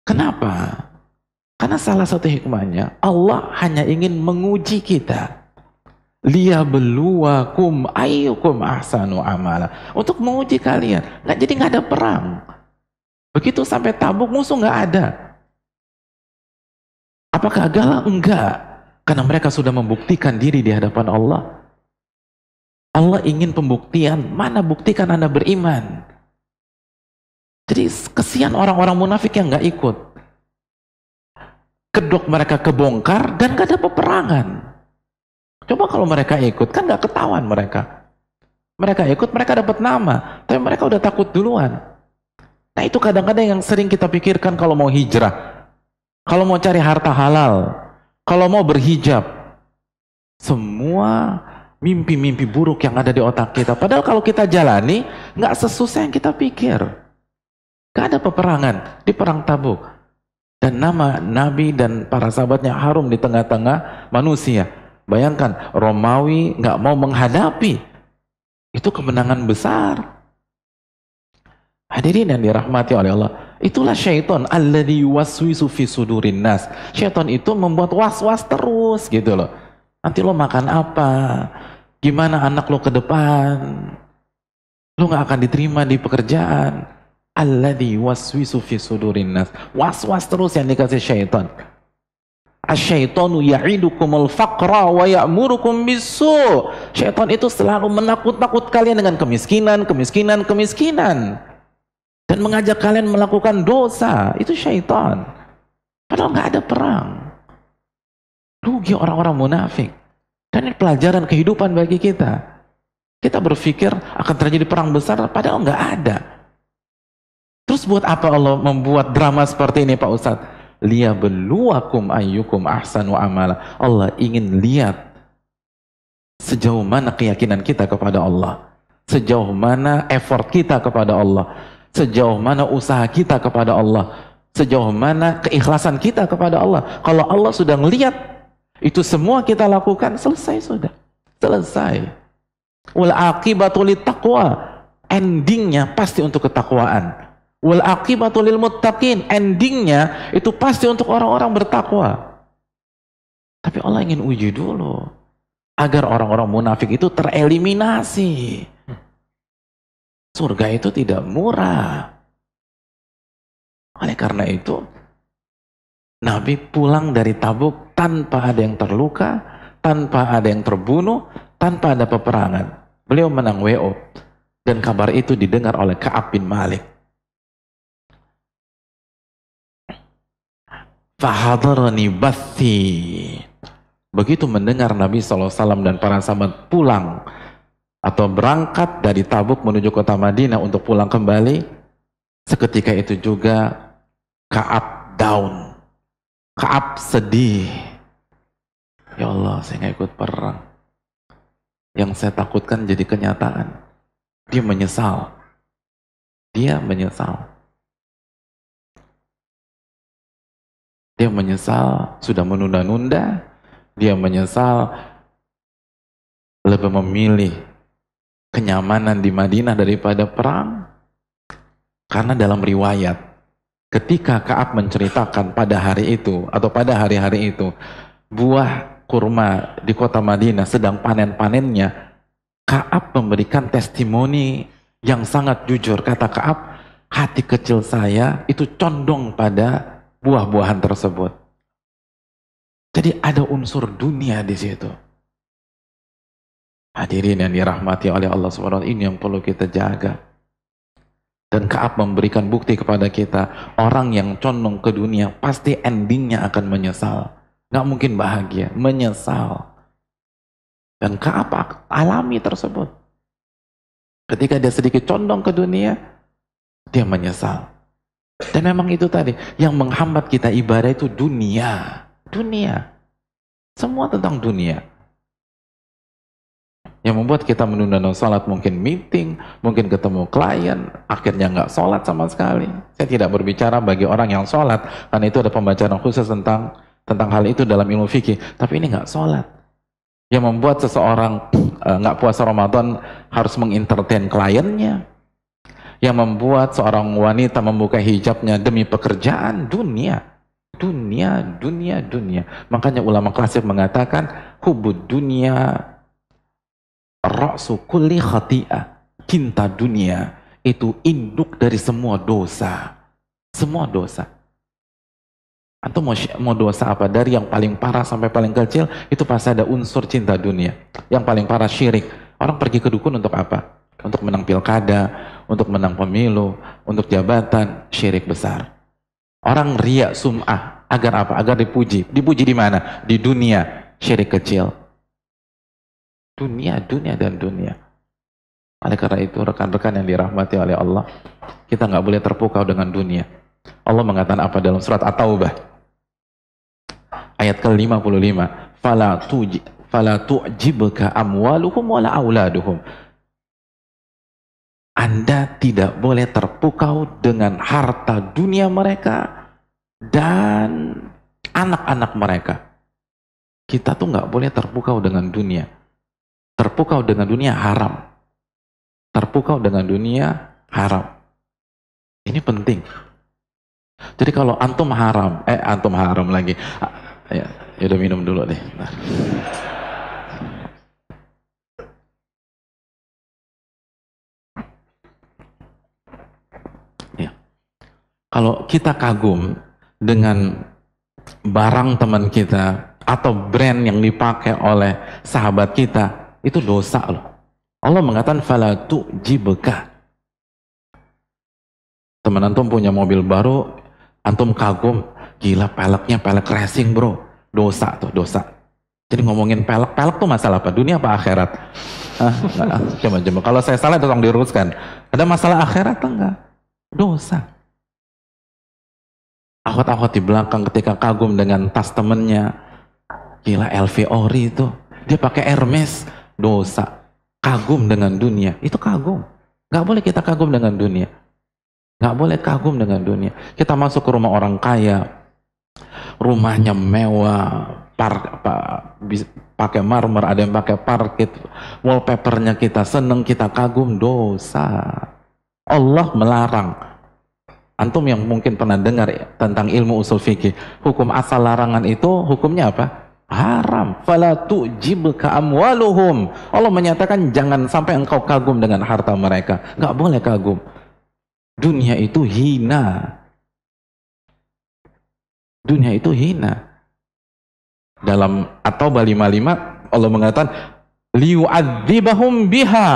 Kenapa? Karena salah satu hikmahnya, Allah hanya ingin menguji kita. Liyabluwakum ayyukum ahsanu amala, untuk menguji kalian. Jadi nggak ada perang. Begitu sampai Tabuk musuh nggak ada. Apakah gagal? Enggak, karena mereka sudah membuktikan diri di hadapan Allah. Allah ingin pembuktian. Mana buktikan Anda beriman? Jadi kesian orang-orang munafik yang nggak ikut. Kedok mereka kebongkar dan nggak ada peperangan. Coba kalau mereka ikut, kan nggak ketahuan mereka. Mereka ikut, mereka dapat nama, tapi mereka udah takut duluan. Nah itu kadang-kadang yang sering kita pikirkan kalau mau hijrah, kalau mau cari harta halal, kalau mau berhijab. Semua mimpi-mimpi buruk yang ada di otak kita. Padahal kalau kita jalani, nggak sesusah yang kita pikir. Gak ada peperangan di perang Tabuk. Dan nama Nabi dan para sahabatnya harum di tengah-tengah manusia. Bayangkan, Romawi nggak mau menghadapi. Itu kemenangan besar. Hadirin yang dirahmati oleh Allah. Itulah syaitan. Alladhi waswisu fi sudurin nas. Syaitan itu membuat was-was terus gitu loh. Nanti lo makan apa? Gimana anak lo ke depan? Lo nggak akan diterima di pekerjaan. Alladhi waswisu fi sudurin nas. Was-was terus yang dikasih syaitan. Asyaitonu ya'idukumul faqra wa ya'murukum bisu. Syaitan itu selalu menakut-nakut kalian dengan kemiskinan, kemiskinan, kemiskinan. Dan mengajak kalian melakukan dosa. Itu syaitan. Padahal nggak ada perang. Rugi orang-orang munafik. Dan ini pelajaran kehidupan bagi kita. Kita berpikir akan terjadi perang besar, padahal nggak ada. Terus buat apa Allah membuat drama seperti ini Pak Ustadz? Liyabluwakum ayyukum ahsanu amala. Allah ingin lihat sejauh mana keyakinan kita kepada Allah. sejauh mana effort kita kepada Allah, sejauh mana usaha kita kepada Allah, sejauh mana keikhlasan kita kepada Allah. Kalau Allah sudah ngelihat itu semua kita lakukan, selesai sudah. Selesai. Wal aqibatu littaqwa. Endingnya pasti untuk ketakwaan. Wal aqibatu lil muttaqin. Endingnya itu pasti untuk orang-orang bertakwa. Tapi Allah ingin uji dulu agar orang-orang munafik itu tereliminasi. Surga itu tidak murah. Oleh karena itu, Nabi pulang dari Tabuk tanpa ada yang terluka, tanpa ada yang terbunuh, tanpa ada peperangan. Beliau menang WO. Dan kabar itu didengar oleh Ka'ab bin Malik. Fahadarani bathi. Begitu mendengar Nabi SAW dan para sahabat pulang atau berangkat dari Tabuk menuju kota Madinah untuk pulang kembali, seketika itu juga Ka'ab down. Ka'ab sedih. Ya Allah, saya nggak ikut perang. Yang saya takutkan jadi kenyataan. Dia menyesal. Dia menyesal. Dia menyesal sudah menunda-nunda. Dia menyesal lebih memilih kenyamanan di Madinah daripada perang. Karena dalam riwayat, ketika Ka'ab menceritakan pada hari itu atau pada hari-hari itu, buah kurma di kota Madinah sedang panen-panennya, Ka'ab memberikan testimoni yang sangat jujur. Kata Ka'ab, hati kecil saya itu condong pada buah-buahan tersebut. Jadi ada unsur dunia di situ. Hadirin yang dirahmati oleh Allah SWT, ini yang perlu kita jaga. Dan Ka'ab memberikan bukti kepada kita, orang yang condong ke dunia pasti endingnya akan menyesal. Nggak mungkin bahagia, menyesal. Dan Ka'ab alami tersebut. Ketika dia sedikit condong ke dunia, dia menyesal. Dan memang itu tadi, yang menghambat kita ibadah itu dunia. Dunia. Semua tentang dunia. Yang membuat kita menunda sholat, mungkin meeting, mungkin ketemu klien, akhirnya nggak sholat sama sekali. Saya tidak berbicara bagi orang yang sholat, karena itu ada pembacaan khusus tentang hal itu dalam ilmu fikih. Tapi ini nggak sholat. Yang membuat seseorang nggak puasa Ramadan harus mengentertain kliennya. Yang membuat seorang wanita membuka hijabnya demi pekerjaan, dunia. Makanya ulama klasik mengatakan, hubud dunia ra'su kulli khati'ah. Cinta dunia itu induk dari semua dosa. Semua dosa. Atau mau dosa apa? Dari yang paling parah sampai paling kecil, itu pasti ada unsur cinta dunia. Yang paling parah syirik. Orang pergi ke dukun untuk apa? Untuk menang pilkada, untuk menang pemilu, untuk jabatan, syirik besar. Orang riya sum'ah, agar apa? Agar dipuji. Dipuji di mana? Di dunia, syirik kecil. Dunia dan dunia. Oleh karena itu, rekan-rekan yang dirahmati oleh Allah, kita nggak boleh terpukau dengan dunia. Allah mengatakan apa dalam surat At-Taubah? Ayat ke-55, fala tu'jibka amwaluhum wala auladuhum. Anda tidak boleh terpukau dengan harta dunia mereka dan anak-anak mereka. Kita tuh nggak boleh terpukau dengan dunia. Terpukau dengan dunia haram. Terpukau dengan dunia haram. Ini penting. Jadi kalau antum haram lagi. Ya udah minum dulu deh. Nah. Ya. Kalau kita kagum dengan barang teman kita atau brand yang dipakai oleh sahabat kita, itu dosa loh. Allah mengatakan fala tu'jibka. Teman antum punya mobil baru, antum kagum, gila peleknya pelek racing bro, dosa tuh, dosa. Jadi ngomongin pelek tuh masalah apa? Dunia apa akhirat? Coba kalau saya salah tolong diluruskan. Ada masalah akhirat atau enggak? Dosa. Akhwat-akhwat di belakang ketika kagum dengan tas temennya, gila LV Ori itu, dia pakai Hermes, dosa. kagum dengan dunia. Itu kagum. Nggak boleh kita kagum dengan dunia. Nggak boleh kagum dengan dunia. Kita masuk ke rumah orang kaya, rumahnya mewah, pakai marmer, ada yang pakai parket, wallpapernya kita seneng, kita kagum, dosa. Allah melarang. Antum yang mungkin pernah dengar tentang ilmu usul fikih, hukum asal larangan itu hukumnya apa? Haram. Fala tu'jibka amwaluhum. Allah menyatakan jangan sampai engkau kagum dengan harta mereka. Nggak boleh kagum. Dunia itu hina. Dunia itu hina. Dalam At-Taubah 55 Allah mengatakan liyu'adzibahum biha.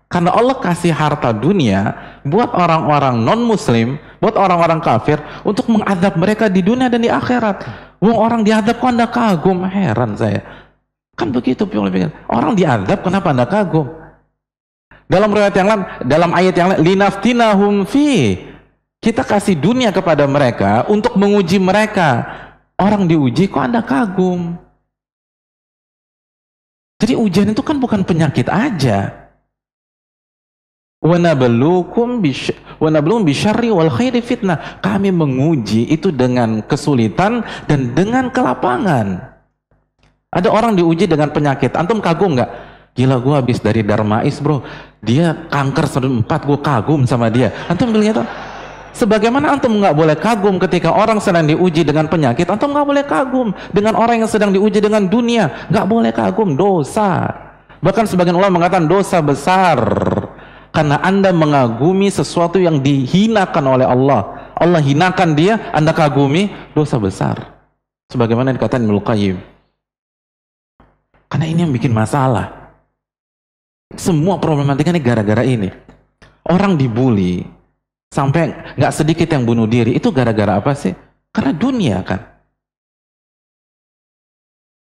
Karena Allah kasih harta dunia buat orang-orang non-muslim, buat orang-orang kafir untuk mengadab mereka di dunia dan di akhirat. Wong orang diadab kok Anda kagum? Heran saya. Kan begitu orang diadab kenapa Anda kagum? Dalam riwayat yang lain, dalam ayat yang lain, linaftinahum fi. Kita kasih dunia kepada mereka untuk menguji mereka. Orang diuji kok Anda kagum? Jadi ujian itu kan bukan penyakit aja. Wa nabluukum bisyarri wal khairi fitnah. Kami menguji itu dengan kesulitan dan dengan kelapangan. Ada orang diuji dengan penyakit. Antum kagum nggak? Gila, gue habis dari Darmais bro, dia kanker stadium 4, gue kagum sama dia. Antum bilangnya tuh, sebagaimana antum nggak boleh kagum ketika orang sedang diuji dengan penyakit, antum nggak boleh kagum dengan orang yang sedang diuji dengan dunia, nggak boleh kagum, dosa. Bahkan sebagian ulama mengatakan dosa besar karena anda mengagumi sesuatu yang dihinakan oleh Allah. Allah hinakan dia, anda kagumi, dosa besar. Sebagaimana dikatakan Ibnu Qayyim. Karena ini yang bikin masalah. Semua problematika ini gara-gara ini. Orang dibully sampai nggak sedikit yang bunuh diri, itu gara-gara apa sih? Karena dunia kan.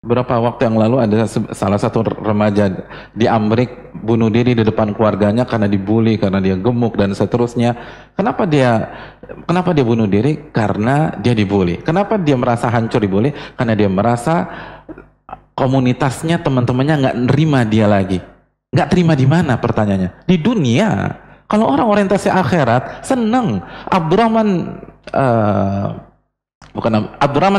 Beberapa waktu yang lalu ada salah satu remaja di Amrik bunuh diri di depan keluarganya karena dibully, karena dia gemuk dan seterusnya. Kenapa dia bunuh diri? Karena dia dibully. Kenapa dia merasa hancur dibully? Karena dia merasa komunitasnya, teman-temannya nggak nerima dia lagi. Nggak terima di mana pertanyaannya? Di dunia. Kalau orang orientasi akhirat, senang. Abdurrahman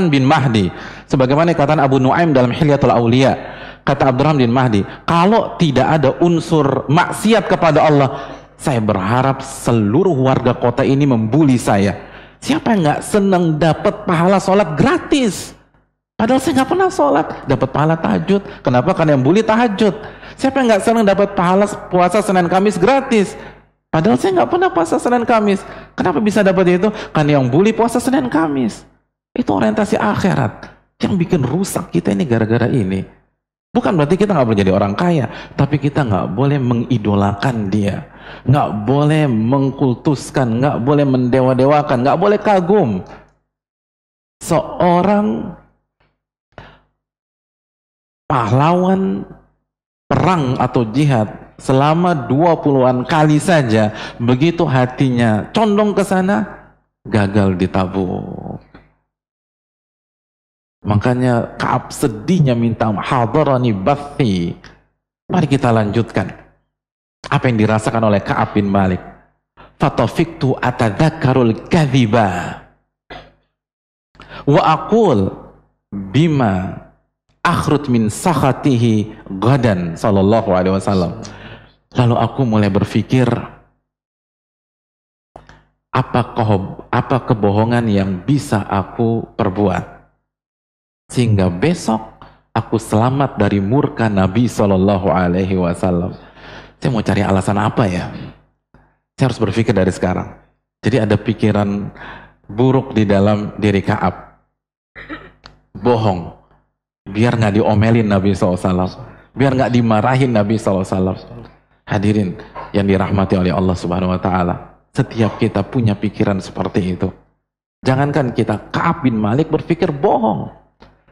bin Mahdi, sebagaimana dikatakan Abu Nuaim dalam Hilyatul Auliya, kata Abdurrahman bin Mahdi, kalau tidak ada unsur maksiat kepada Allah, saya berharap seluruh warga kota ini membuli saya. Siapa yang nggak senang dapat pahala sholat gratis? Padahal saya nggak pernah sholat, dapat pahala tahajud. Kenapa? Karena yang bully tahajud. Siapa yang nggak senang dapat pahala puasa Senin Kamis gratis? Padahal saya nggak pernah puasa Senin Kamis. Kenapa bisa dapat itu? Karena yang bully puasa Senin Kamis. Itu orientasi akhirat. Yang bikin rusak kita ini gara-gara ini. Bukan berarti kita nggak boleh jadi orang kaya, tapi kita nggak boleh mengidolakan dia, nggak boleh mengkultuskan, nggak boleh mendewa-dewakan, nggak boleh kagum. Seorang pahlawan perang atau jihad selama 20-an kali saja, begitu hatinya condong ke sana, gagal ditabuk. Makanya Ka'ab sedihnya minta hadarani bathi. Mari kita lanjutkan apa yang dirasakan oleh Ka'ab bin Malik. Fatafiktu atadzakarul kadhiba wa aqul bima akhrut min sakhatihi gadan sallallahu alaihi wasallam. Lalu aku mulai berpikir apa kebohongan yang bisa aku perbuat sehingga besok aku selamat dari murka Nabi sallallahu alaihi wasallam. Saya mau cari alasan apa ya? Saya harus berpikir dari sekarang. Jadi ada pikiran buruk di dalam diri Ka'ab. Bohong. Biar nggak diomelin Nabi SAW, biar nggak dimarahin Nabi SAW. Hadirin yang dirahmati oleh Allah Subhanahu Wa Taala, setiap kita punya pikiran seperti itu. Jangankan kita, Ka'ab bin Malik berpikir bohong,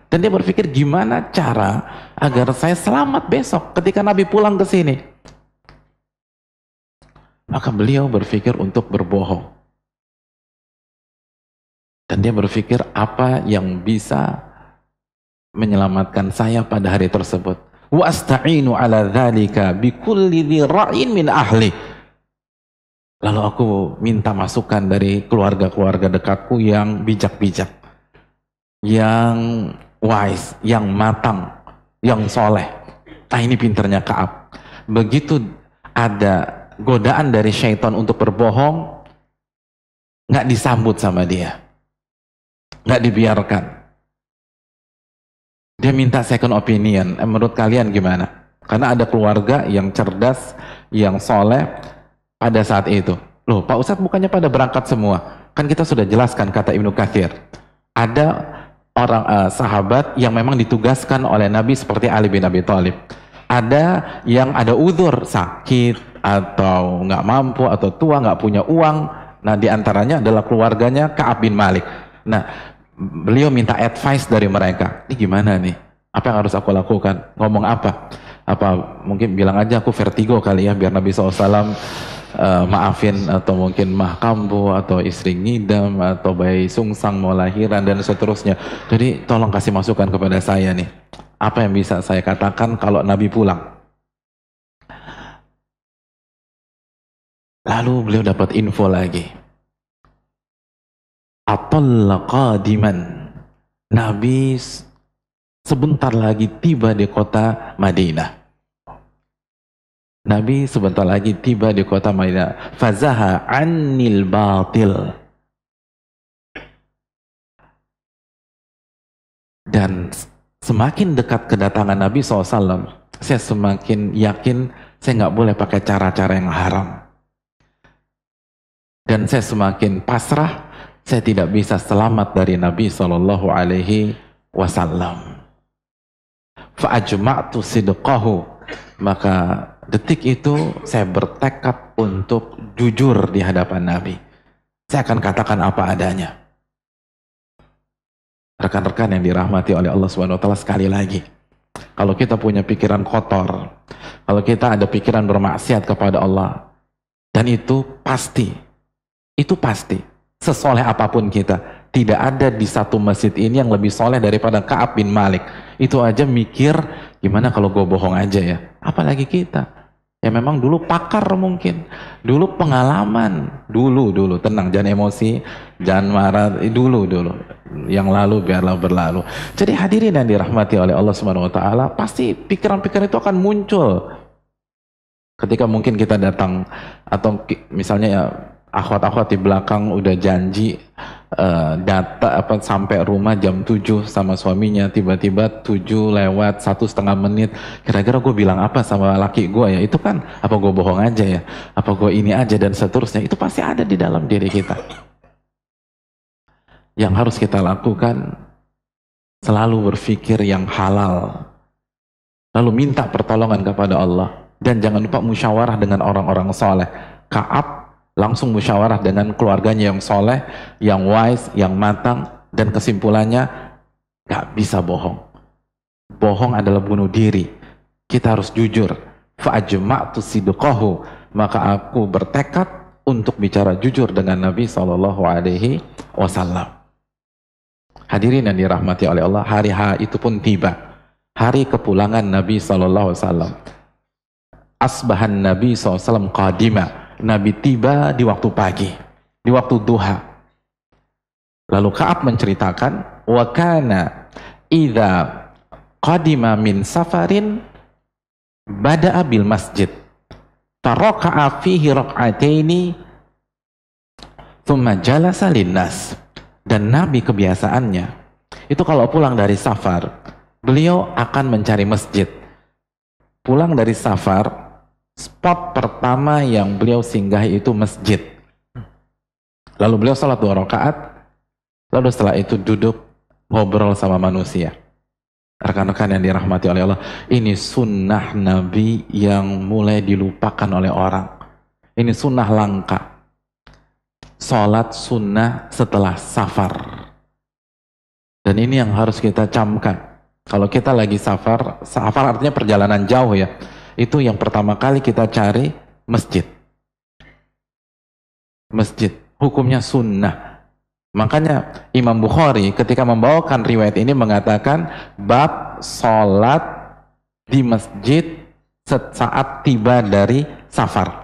dan dia berpikir gimana cara agar saya selamat besok ketika Nabi pulang ke sini. Maka beliau berpikir untuk berbohong, dan dia berpikir apa yang bisa menyelamatkan saya pada hari tersebut. wa asta'inu ala dzalika bi kulli dzi ra'in min ahli. Lalu aku minta masukan dari keluarga-keluarga dekatku yang bijak-bijak, yang wise, yang matang, yang soleh. Nah, ini pinternya Ka'ab. Begitu ada godaan dari syaitan untuk berbohong, nggak disambut sama dia, nggak dibiarkan. Dia minta second opinion. Menurut kalian gimana? Karena ada keluarga yang cerdas, yang soleh pada saat itu. Loh, Pak Ustadz bukannya pada berangkat semua? Kan kita sudah jelaskan, kata Ibnu Katsir, ada orang sahabat yang memang ditugaskan oleh Nabi seperti Ali bin Abi Thalib. Ada yang ada uzur, sakit atau nggak mampu atau tua, nggak punya uang. Nah, diantaranya adalah keluarganya Ka'ab bin Malik. Nah, beliau minta advice dari mereka. Ini gimana nih? Apa yang harus aku lakukan? Ngomong apa? Apa mungkin bilang aja aku vertigo kali ya, biar Nabi SAW maafin, atau mungkin mah kambuh, atau istri ngidam, atau bayi sungsang mau lahiran dan seterusnya. Jadi tolong kasih masukan kepada saya nih. Apa yang bisa saya katakan kalau Nabi pulang? Lalu beliau dapat info lagi. Atalla qadiman. Nabi sebentar lagi tiba di kota Madinah. Nabi sebentar lagi tiba di kota Madinah. Fazaha anil batil. Dan semakin dekat kedatangan Nabi SAW, saya semakin yakin saya nggak boleh pakai cara-cara yang haram. Dan saya semakin pasrah, saya tidak bisa selamat dari Nabi SAW. Fa'ajma'tu sidqahu. Maka detik itu saya bertekad untuk jujur di hadapan Nabi. Saya akan katakan apa adanya. Rekan-rekan yang dirahmati oleh Allah Subhanahu wa taala, sekali lagi, kalau kita punya pikiran kotor, kalau kita ada pikiran bermaksiat kepada Allah, dan itu pasti sesoleh apapun kita, tidak ada di satu masjid ini yang lebih soleh daripada Ka'ab bin Malik. Itu aja mikir, gimana kalau gue bohong aja ya? Apalagi kita ya memang dulu pakar, mungkin dulu pengalaman, dulu tenang, jangan emosi, jangan marah, dulu yang lalu biarlah berlalu. Jadi hadirin yang dirahmati oleh Allah Subhanahu wa taala, pasti pikiran-pikiran itu akan muncul ketika mungkin kita datang, atau misalnya ya akhwat-akhwat di belakang udah janji sampai rumah jam 7 sama suaminya, tiba-tiba 7:01 kira-kira gue bilang apa sama laki gue ya? Itu kan apa gue bohong aja ya? Apa gue ini aja, dan seterusnya. Itu pasti ada di dalam diri kita. Yang harus kita lakukan, selalu berpikir yang halal, lalu minta pertolongan kepada Allah, dan jangan lupa musyawarah dengan orang-orang soleh. Ka'ab langsung musyawarah dengan keluarganya yang soleh, yang wise, yang matang, dan kesimpulannya gak bisa bohong. Bohong adalah bunuh diri. Kita harus jujur. Fa'ajma'tu sidqahu. Maka aku bertekad untuk bicara jujur dengan Nabi SAW. Hadirin yang dirahmati oleh Allah, hari H itu pun tiba. Hari kepulangan Nabi SAW. Asbahan Nabi SAW qadima. Nabi tiba di waktu pagi, di waktu duha. Lalu Ka'ab menceritakan, wa kana idza qadima min safarin bada'a bil masjid faraka'a fihi rak'ataini thumma jalasa linnas. Dan Nabi kebiasaannya itu kalau pulang dari safar, beliau akan mencari masjid. Pulang dari safar, spot pertama yang beliau singgahi itu masjid. Lalu beliau salat 2 rakaat, lalu setelah itu duduk ngobrol sama manusia. Rekan-rekan yang dirahmati oleh Allah, ini sunnah Nabi yang mulai dilupakan oleh orang. Ini sunnah langka. Salat sunnah setelah safar. Dan ini yang harus kita camkan. Kalau kita lagi safar artinya perjalanan jauh ya. Itu yang pertama kali kita cari masjid. Masjid, hukumnya sunnah. Makanya Imam Bukhari ketika membawakan riwayat ini mengatakan bab salat di masjid saat tiba dari safar.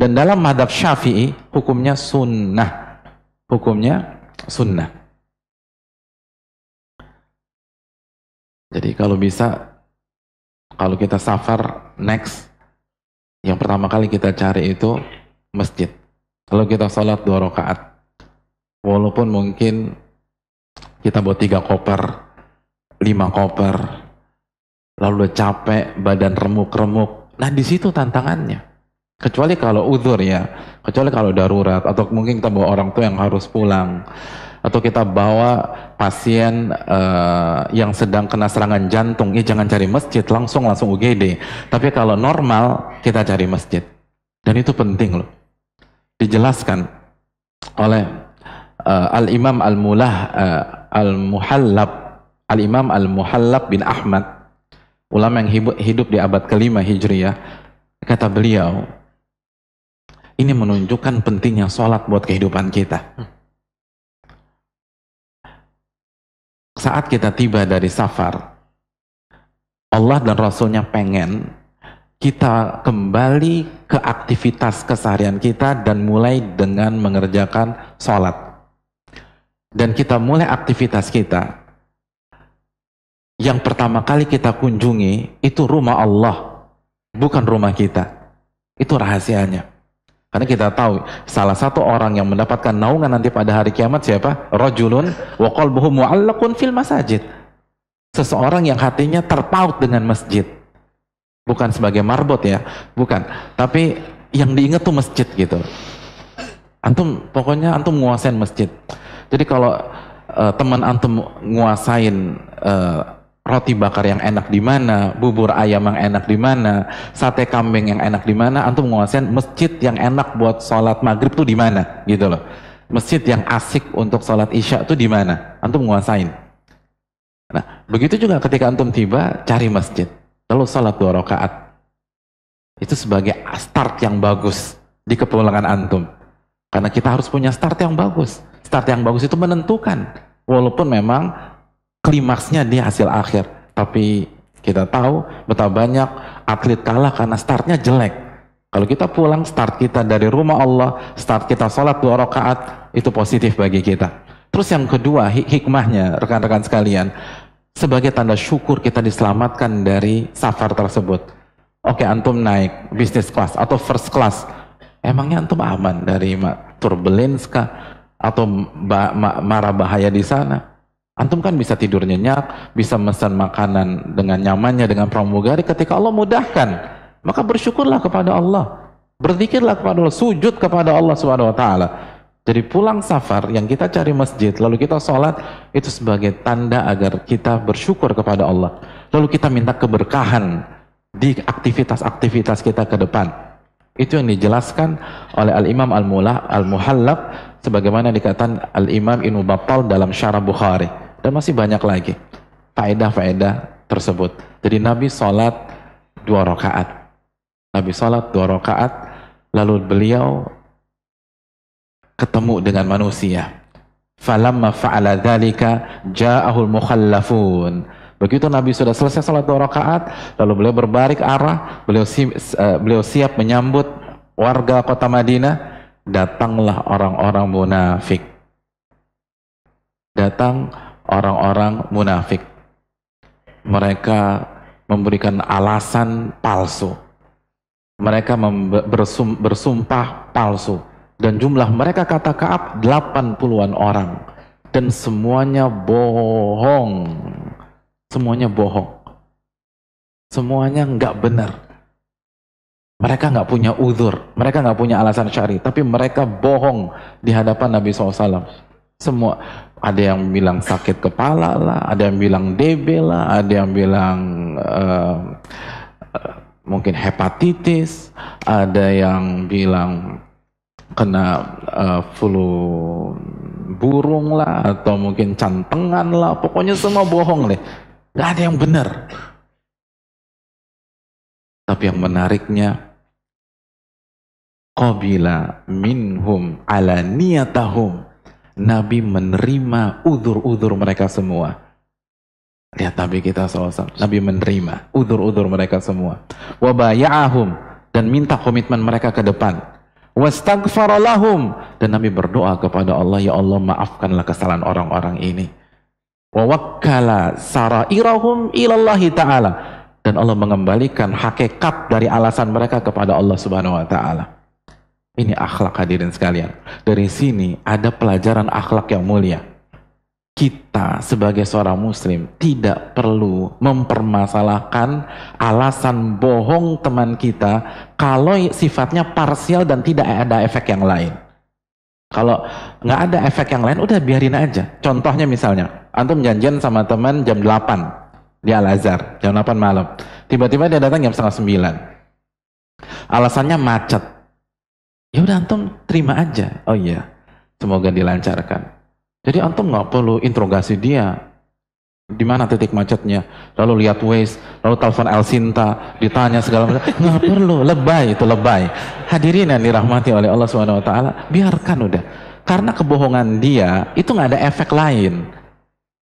Dan dalam madhab Syafi'i hukumnya sunnah. Hukumnya sunnah. Jadi kalau bisa, kalau kita safar next, yang pertama kali kita cari itu masjid. Kalau kita sholat 2 rakaat, walaupun mungkin kita bawa 3 koper, 5 koper, lalu udah capek, badan remuk-remuk. Nah di situ tantangannya. Kecuali kalau uzur ya, kecuali kalau darurat, atau mungkin kita bawa orang tua yang harus pulang, atau kita bawa pasien yang sedang kena serangan jantung, ya jangan cari masjid, langsung UGD. Tapi kalau normal, kita cari masjid. Dan itu penting loh. Dijelaskan oleh Al-Imam Al-Muhallab, Al-Imam Al-Muhallab bin Ahmad, ulama yang hidup di abad ke-5 Hijriyah. Kata beliau, ini menunjukkan pentingnya sholat buat kehidupan kita. Saat kita tiba dari safar, Allah dan Rasulnya pengen kita kembali ke aktivitas keseharian kita dan mulai dengan mengerjakan sholat. Dan kita mulai aktivitas kita. Yang pertama kali kita kunjungi itu rumah Allah, bukan rumah kita. Itu rahasianya. Karena kita tahu salah satu orang yang mendapatkan naungan nanti pada hari kiamat siapa? Rajulun wa qalbuhu mu'allaqun fil masajid. Seseorang yang hatinya terpaut dengan masjid. Bukan sebagai marbot ya, bukan. Tapi yang diingat tuh masjid gitu. Pokoknya antum nguasain masjid. Jadi kalau teman antum nguasain roti bakar yang enak di mana, bubur ayam yang enak di mana, sate kambing yang enak di mana, antum nguasain masjid yang enak buat sholat maghrib tuh di mana, gitu loh. Masjid yang asik untuk sholat isya tuh di mana, antum nguasain. Nah, begitu juga ketika antum tiba, cari masjid, lalu sholat 2 rakaat. Itu sebagai start yang bagus di kepulangan antum. Karena kita harus punya start yang bagus. Start yang bagus itu menentukan, walaupun memang klimaksnya di hasil akhir, tapi kita tahu betapa banyak atlet kalah karena startnya jelek. Kalau kita pulang, start kita dari rumah Allah, start kita sholat 2 rakaat, itu positif bagi kita. Terus yang kedua, hikmahnya rekan-rekan sekalian, sebagai tanda syukur kita diselamatkan dari safar tersebut. Oke, antum naik business class atau first class, emangnya antum aman dari turbulence kah? Atau mara bahaya di sana? Antum kan bisa tidur nyenyak, bisa pesan makanan dengan nyamannya, dengan pramugari ketika Allah mudahkan. Maka bersyukurlah kepada Allah. Berzikirlah kepada Allah, sujud kepada Allah Subhanahu wa taala. Jadi pulang safar yang kita cari masjid, lalu kita sholat, itu sebagai tanda agar kita bersyukur kepada Allah. Lalu kita minta keberkahan di aktivitas-aktivitas kita ke depan. Itu yang dijelaskan oleh Al-Imam Al-Muhallab sebagaimana dikatakan Al-Imam Ibnu Battal dalam Syarah Bukhari. Dan masih banyak lagi faedah-faedah tersebut. Jadi Nabi sholat 2 rakaat. Nabi sholat 2 rakaat, lalu beliau ketemu dengan manusia. Falamma fa'ala dzalika ja'ahul mukhallafun. Begitu Nabi sudah selesai sholat 2 rakaat, lalu beliau berbalik arah, beliau siap menyambut warga kota Madinah. Datanglah orang-orang munafik. Datang orang-orang munafik. Mereka memberikan alasan palsu. Mereka bersumpah palsu. Dan jumlah mereka kata Ka'ab 80-an orang. Dan semuanya bohong. Semuanya bohong. Semuanya nggak benar. Mereka nggak punya uzur. Mereka nggak punya alasan syar'i. Tapi mereka bohong di hadapan Nabi SAW. Semua, ada yang bilang sakit kepala lah, ada yang bilang DB lah, ada yang bilang mungkin hepatitis, ada yang bilang kena flu burung lah, atau mungkin cantengan lah, pokoknya semua bohong deh, nggak ada yang benar. Tapi yang menariknya, qabila minhum ala niyatahum, Nabi menerima uzur-uzur mereka semua. Lihat Nabi kita SAW. Nabi menerima udzur-udzur mereka semua. Wa baya'ahum, dan minta komitmen mereka ke depan. Wastaghfara lahum, dan Nabi berdoa kepada Allah, ya Allah maafkanlah kesalahan orang-orang ini. Wa wakkala sarairahum ilallahi ta'ala, dan Allah mengembalikan hakikat dari alasan mereka kepada Allah Subhanahu wa taala. Ini akhlak, hadirin sekalian. Dari sini ada pelajaran akhlak yang mulia. Kita sebagai seorang muslim tidak perlu mempermasalahkan alasan bohong teman kita kalau sifatnya parsial dan tidak ada efek yang lain. Kalau nggak ada efek yang lain, udah biarin aja. Contohnya misalnya, antum janjian sama teman jam 8 di Al-Azhar, jam 8 malam. Tiba-tiba dia datang jam setengah 9. Alasannya macet. Ya udah antum terima aja. Oh iya, semoga dilancarkan. Jadi antum nggak perlu interogasi dia. Di mana titik macetnya? Lalu lihat Waze, lalu telepon El Sinta, ditanya segala macam. Nggak perlu, lebay itu lebay. Hadirin yang dirahmati oleh Allah Subhanahu wa taala, biarkan udah. Karena kebohongan dia itu nggak ada efek lain.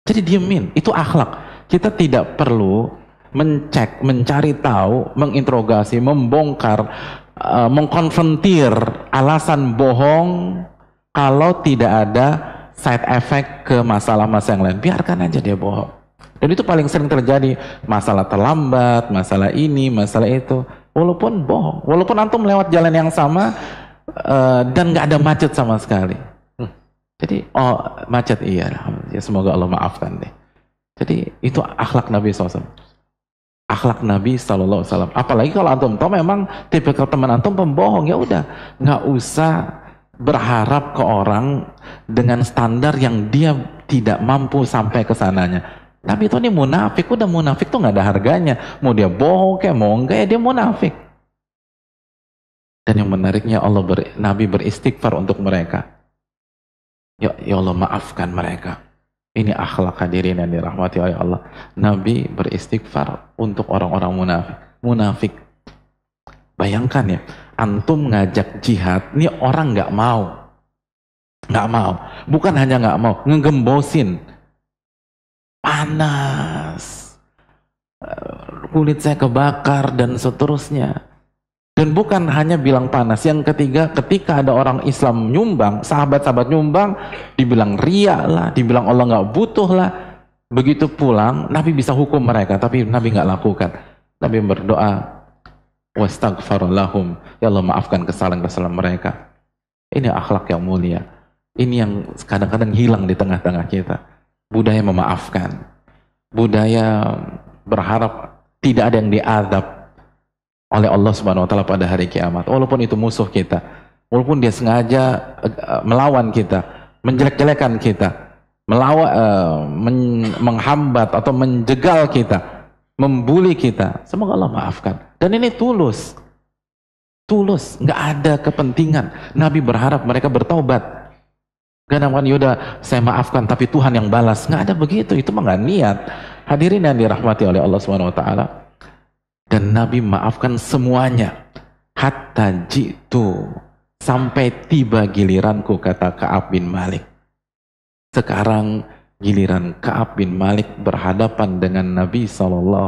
Jadi diemin, itu akhlak. Kita tidak perlu mencek, mencari tahu, menginterogasi, membongkar, mengkonfrontir alasan bohong kalau tidak ada side effect ke masalah-masalah yang lain. Biarkan aja dia bohong. Dan itu paling sering terjadi, masalah terlambat, masalah ini, masalah itu. Walaupun bohong, walaupun antum lewat jalan yang sama dan nggak ada macet sama sekali. Jadi macet iya, ya semoga Allah maafkan deh. Jadi itu akhlak Nabi SAW. Akhlak Nabi SAW. Apalagi kalau antum tahu memang tipikal teman antum pembohong, ya udah nggak usah berharap ke orang dengan standar yang dia tidak mampu sampai ke sananya. Tapi itu ini munafik, udah munafik tuh nggak ada harganya. Mau dia bohong kayak mau enggak ya dia munafik. Dan yang menariknya Nabi beristighfar untuk mereka. Ya Allah maafkan mereka. Ini akhlak hadirin yang dirahmati oleh Allah. Nabi beristighfar untuk orang-orang munafik. Bayangkan ya, antum ngajak jihad, ini orang nggak mau, bukan hanya nggak mau, ngegembosin, panas, kulit saya kebakar dan seterusnya. Dan bukan hanya bilang panas, yang ketiga, ketika ada orang Islam nyumbang, sahabat-sahabat nyumbang, dibilang riya lah, dibilang Allah nggak butuh lah. Begitu pulang, Nabi bisa hukum mereka, tapi Nabi nggak lakukan. Nabi berdoa, wastaghfirulahum, ya Allah maafkan kesalahan-kesalahan mereka. Ini akhlak yang mulia. Ini yang kadang-kadang hilang di tengah-tengah kita. Budaya memaafkan, budaya berharap tidak ada yang diazab oleh Allah Subhanahu wa taala pada hari kiamat. Walaupun itu musuh kita, walaupun dia sengaja melawan kita, menjelek-jelekan kita, menghambat atau menjegal kita, membuli kita, semoga Allah maafkan. Dan ini tulus, nggak ada kepentingan. Nabi berharap mereka bertaubat. Gak namanya yaudah saya maafkan tapi Tuhan yang balas, nggak ada begitu, itu mah nggak niat. Hadirin yang dirahmati oleh Allah Subhanahu wa taala. Dan Nabi maafkan semuanya. Hatta jitu, sampai tiba giliranku, kata Ka'ab bin Malik. Sekarang giliran Ka'ab bin Malik berhadapan dengan Nabi SAW.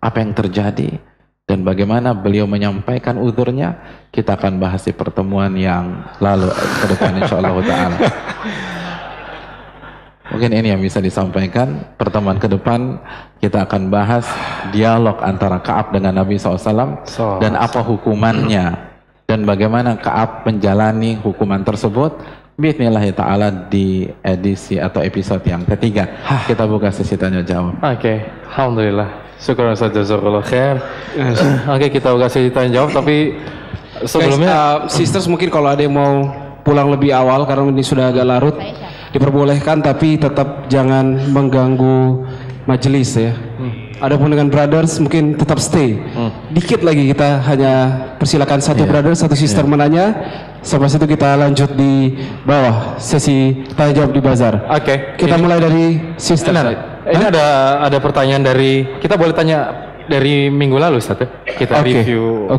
Apa yang terjadi dan bagaimana beliau menyampaikan uzurnya, kita akan bahas di pertemuan yang lalu ke depan insyaallah ta'ala. Mungkin ini yang bisa disampaikan. Pertemuan ke depan kita akan bahas dialog antara Ka'ab dengan Nabi SAW dan apa hukumannya dan bagaimana Ka'ab menjalani hukuman tersebut. Bismillah ta'ala di edisi atau episode yang ketiga. Kita buka sesi tanya jawab. Oke, alhamdulillah. Syukur saja, jazakallah khair. Oke, kita buka sesi tanya jawab, tapi sebelumnya sisters mungkin kalau ada yang mau pulang lebih awal karena ini sudah agak larut, diperbolehkan, tapi tetap jangan mengganggu majelis ya. Adapun dengan brothers mungkin tetap stay. Dikit lagi kita hanya persilakan satu brother, satu sister menanya. Sampai situ kita lanjut di bawah sesi tanya jawab di bazar. Oke. Kita mulai dari sister. Ini ada pertanyaan dari, kita boleh tanya dari minggu lalu Ustaz ya? Kita review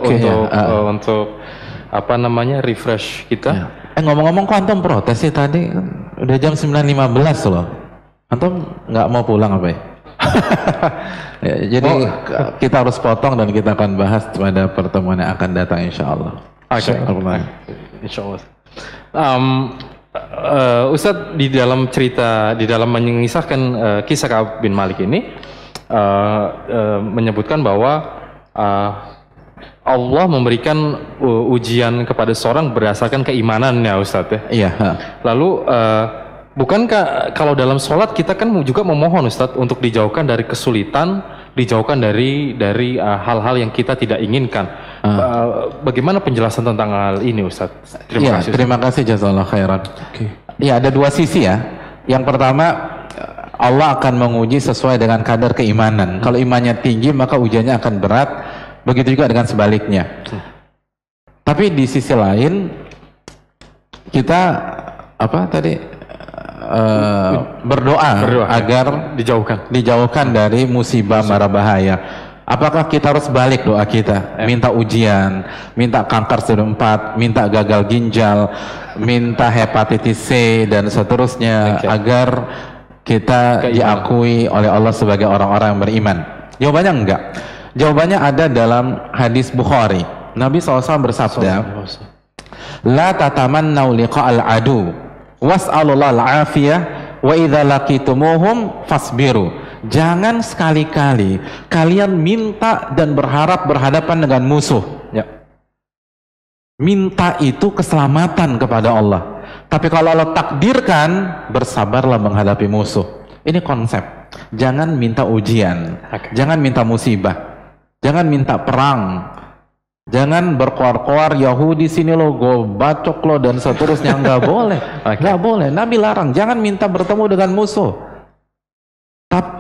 untuk apa namanya refresh kita. Ngomong-ngomong kok antum protes sih tadi, udah jam 9.15 loh. Antum nggak mau pulang apa ya? Ya, jadi kita harus potong dan kita akan bahas pada pertemuan yang akan datang insya Allah. Oke. Insya Allah. Ustadz di dalam cerita, di dalam mengisahkan kisah Ka'ab bin Malik ini menyebutkan bahwa Allah memberikan ujian kepada seorang berdasarkan keimanannya, Ustadz ya. Iya. Lalu bukankah kalau dalam sholat kita kan juga memohon, Ustadz, untuk dijauhkan dari kesulitan, dijauhkan dari hal-hal yang kita tidak inginkan. Bagaimana penjelasan tentang hal ini, Ustadz? Terima kasih. Terima kasih, jazakallah khairan. Ya, ada dua sisi ya. Yang pertama, Allah akan menguji sesuai dengan kadar keimanan. Kalau imannya tinggi, maka ujiannya akan berat. Begitu juga dengan sebaliknya. Tapi di sisi lain, kita berdoa agar dijauhkan dari musibah mara bahaya. Apakah kita harus balik doa kita, minta ujian, minta kanker stadium 4, minta gagal ginjal, minta hepatitis C dan seterusnya agar kita diakui oleh Allah sebagai orang-orang yang beriman? Jawabannya enggak. Jawabannya ada dalam hadis Bukhari. Nabi SAW bersabda, la tatamannau liqa'al adu was'alullah al-afiyah wa idza laqitumuhum fasbiru. Jangan sekali-kali kalian minta dan berharap berhadapan dengan musuh. Ya. Minta itu keselamatan kepada Allah. Tapi kalau Allah takdirkan, bersabarlah menghadapi musuh. Ini konsep. Jangan minta ujian, jangan minta musibah, jangan minta perang, jangan berkoar-koar Yahudi sini lo, gue bacok lo dan seterusnya. Nggak boleh, nggak boleh. Nabi larang, jangan minta bertemu dengan musuh. Tapi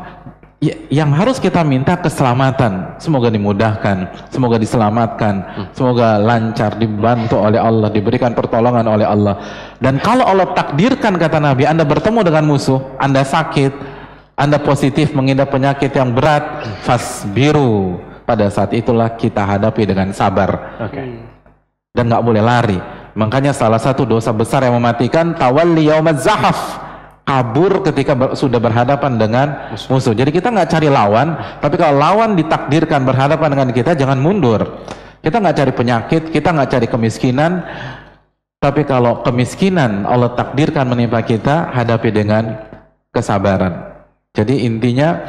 yang harus kita minta keselamatan. Semoga dimudahkan, semoga diselamatkan, semoga lancar, dibantu oleh Allah, diberikan pertolongan oleh Allah. Dan kalau Allah takdirkan, kata Nabi, Anda bertemu dengan musuh, Anda sakit, Anda positif mengidap penyakit yang berat, fasbiru. Pada saat itulah kita hadapi dengan sabar. Dan nggak boleh lari. Makanya salah satu dosa besar yang mematikan, tawalli yaumaz zahaf, kabur ketika sudah berhadapan dengan musuh. Jadi kita nggak cari lawan, tapi kalau lawan ditakdirkan berhadapan dengan kita, jangan mundur. Kita nggak cari penyakit, kita nggak cari kemiskinan, tapi kalau kemiskinan Allah takdirkan menimpa kita, hadapi dengan kesabaran. Jadi intinya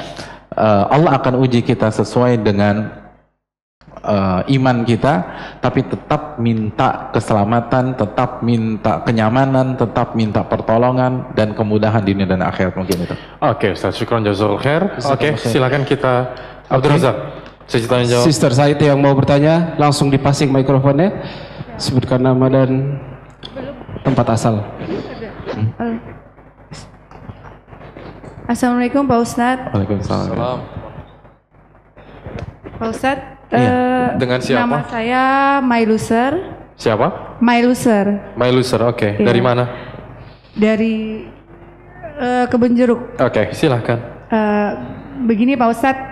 Allah akan uji kita sesuai dengan iman kita, tapi tetap minta keselamatan, tetap minta kenyamanan, tetap minta pertolongan dan kemudahan di dunia dan akhirat. Mungkin itu. Oke, Ustaz, syukran jazakallahu khair. Oke, silakan kita Abdul Razak. Sister Said yang mau bertanya, langsung dipasing mikrofonnya. Sebutkan nama dan tempat asal. Assalamualaikum Pak Ustadz. Waalaikumsalam. Pak Ustadz, dengan siapa? Nama saya Mailuser. Siapa? Mailuser. Mailuser, oke. Dari mana? Dari Kebonjeruk. Oke, silahkan. Begini Pak Ustadz,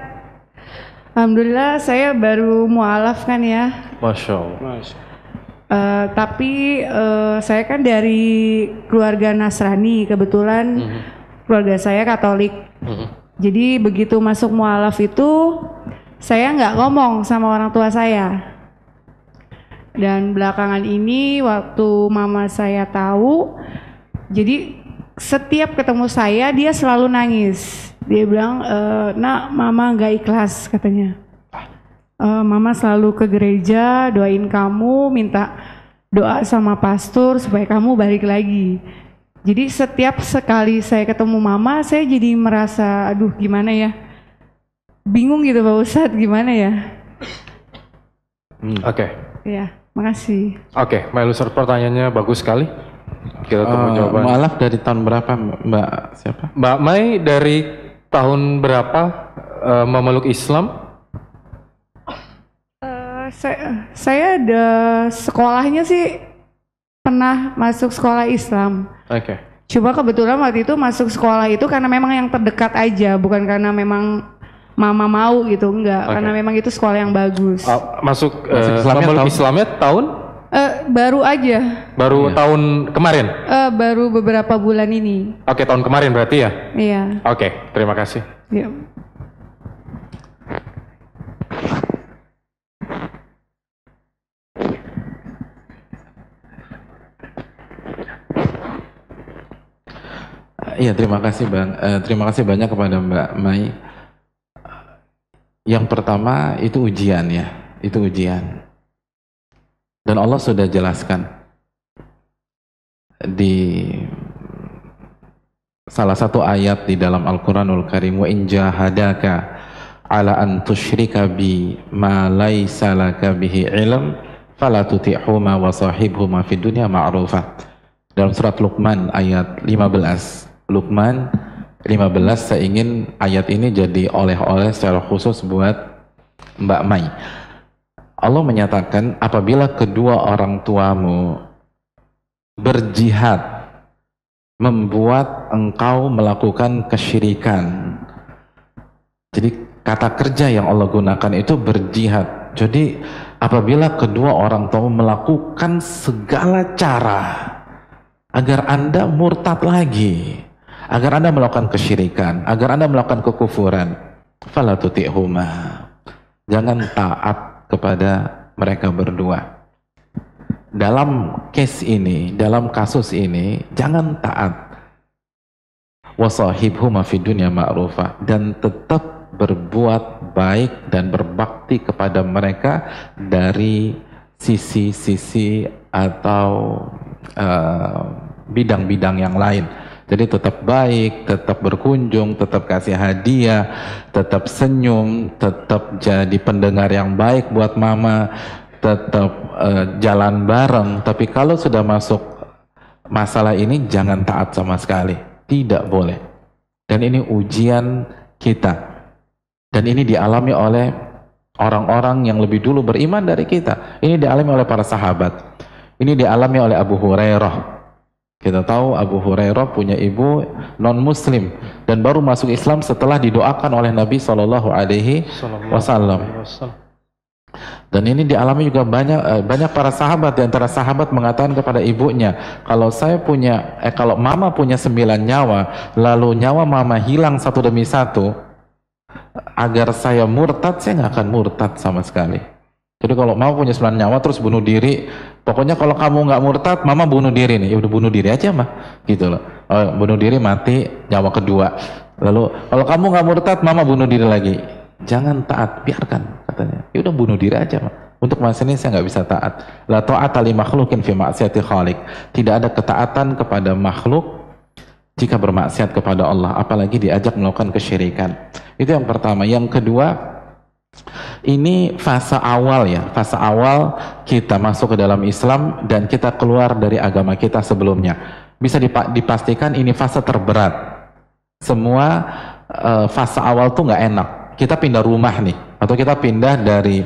alhamdulillah saya baru mualaf kan ya. Masya Allah. Tapi saya kan dari keluarga Nasrani kebetulan. Keluarga saya Katolik. Jadi begitu masuk mualaf itu saya nggak ngomong sama orang tua saya. Dan belakangan ini waktu mama saya tahu, jadi setiap ketemu saya dia selalu nangis. Dia bilang, nak mama nggak ikhlas katanya. Mama selalu ke gereja doain kamu, minta doa sama pastor supaya kamu balik lagi. Jadi setiap sekali saya ketemu mama, saya jadi merasa, aduh gimana ya, bingung gitu Pak Ustadz, gimana ya? Oke. Ya, makasih. Oke, Mailuser, pertanyaannya bagus sekali. Kita tunggu jawaban. Mualaf dari tahun berapa, Mbak siapa? Mbak Mai dari tahun berapa memeluk Islam? Saya ada sekolahnya sih pernah masuk sekolah Islam. Oke. Coba kebetulan waktu itu masuk sekolah itu karena memang yang terdekat aja, bukan karena memang mama mau gitu, enggak. Karena memang itu sekolah yang bagus. Masuk Islamnya tahun? Baru aja. Baru tahun kemarin? Baru beberapa bulan ini. Oke, tahun kemarin berarti ya? Iya. Oke, terima kasih. Iya. Iya, terima kasih Bang. Terima kasih banyak kepada Mbak Mai. Yang pertama itu ujian ya, itu ujian. Dan Allah sudah jelaskan di salah satu ayat di dalam Al-Quranul Karim, wa in jahadaka ala an tusyrika bi ma laysa laka bihi ilm fala tuti'huma wa sahibhuma fid dunya ma'rufa. Dalam surat Luqman ayat 15. Luqman 15, saya ingin ayat ini jadi oleh-oleh secara khusus buat Mbak Mai. Allah menyatakan, apabila kedua orang tuamu berjihad membuat engkau melakukan kesyirikan. Jadi kata kerja yang Allah gunakan itu berjihad. Jadi apabila kedua orang tuamu melakukan segala cara agar Anda murtad lagi, agar Anda melakukan kesyirikan, agar Anda melakukan kekufuran, fala tuti'huma, jangan taat kepada mereka berdua. Dalam case ini, dalam kasus ini, jangan taat. Wasahibhuma fid dunya ma'rufa, dan tetap berbuat baik dan berbakti kepada mereka dari sisi-sisi atau bidang-bidang yang lain. Jadi tetap baik, tetap berkunjung, tetap kasih hadiah, tetap senyum, tetap jadi pendengar yang baik buat mama, tetap jalan bareng. Tapi kalau sudah masuk masalah ini, jangan taat sama sekali. Tidak boleh. Dan ini ujian kita. Dan ini dialami oleh orang-orang yang lebih dulu beriman dari kita. Ini dialami oleh para sahabat. Ini dialami oleh Abu Hurairah. Kita tahu Abu Hurairah punya ibu non-muslim dan baru masuk Islam setelah didoakan oleh Nabi SAW. Dan ini dialami juga banyak para sahabat. Di antara sahabat mengatakan kepada ibunya, kalau mama punya 9 nyawa, lalu nyawa mama hilang satu demi satu, agar saya murtad, saya nggak akan murtad sama sekali. Jadi kalau mama punya 9 nyawa terus bunuh diri, pokoknya kalau kamu nggak murtad, mama bunuh diri nih. Ya udah bunuh diri aja mah, gitu loh. Bunuh diri, mati, nyawa kedua. Lalu kalau kamu nggak murtad, mama bunuh diri lagi. Jangan taat, biarkan katanya. Ya udah bunuh diri aja mah. Untuk masalah ini saya nggak bisa taat. La ta'ata li makhluqin fi ma'siyati khaliq. Tidak ada ketaatan kepada makhluk jika bermaksiat kepada Allah, apalagi diajak melakukan kesyirikan. Itu yang pertama. Yang kedua, ini fase awal ya, fase awal kita masuk ke dalam Islam dan kita keluar dari agama kita sebelumnya. Bisa dipastikan ini fase terberat. Semua fase awal tuh nggak enak. Kita pindah rumah nih, atau kita pindah dari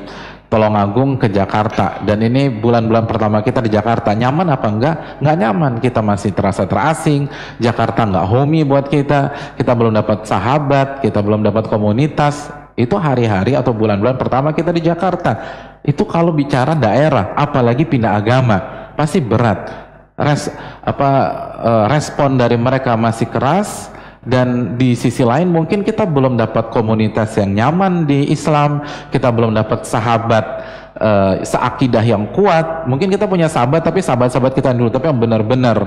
Tulungagung ke Jakarta, dan ini bulan-bulan pertama kita di Jakarta. Nyaman apa enggak? Nggak nyaman, kita masih terasa terasing. Jakarta nggak homey buat kita. Kita belum dapat sahabat, kita belum dapat komunitas. Itu hari-hari atau bulan-bulan pertama kita di Jakarta. Itu kalau bicara daerah, apalagi pindah agama, pasti berat. Respon dari mereka masih keras. Dan di sisi lain mungkin kita belum dapat komunitas yang nyaman di Islam, kita belum dapat sahabat seakidah yang kuat. Mungkin kita punya sahabat, tapi sahabat-sahabat kita dulu, tapi yang benar-benar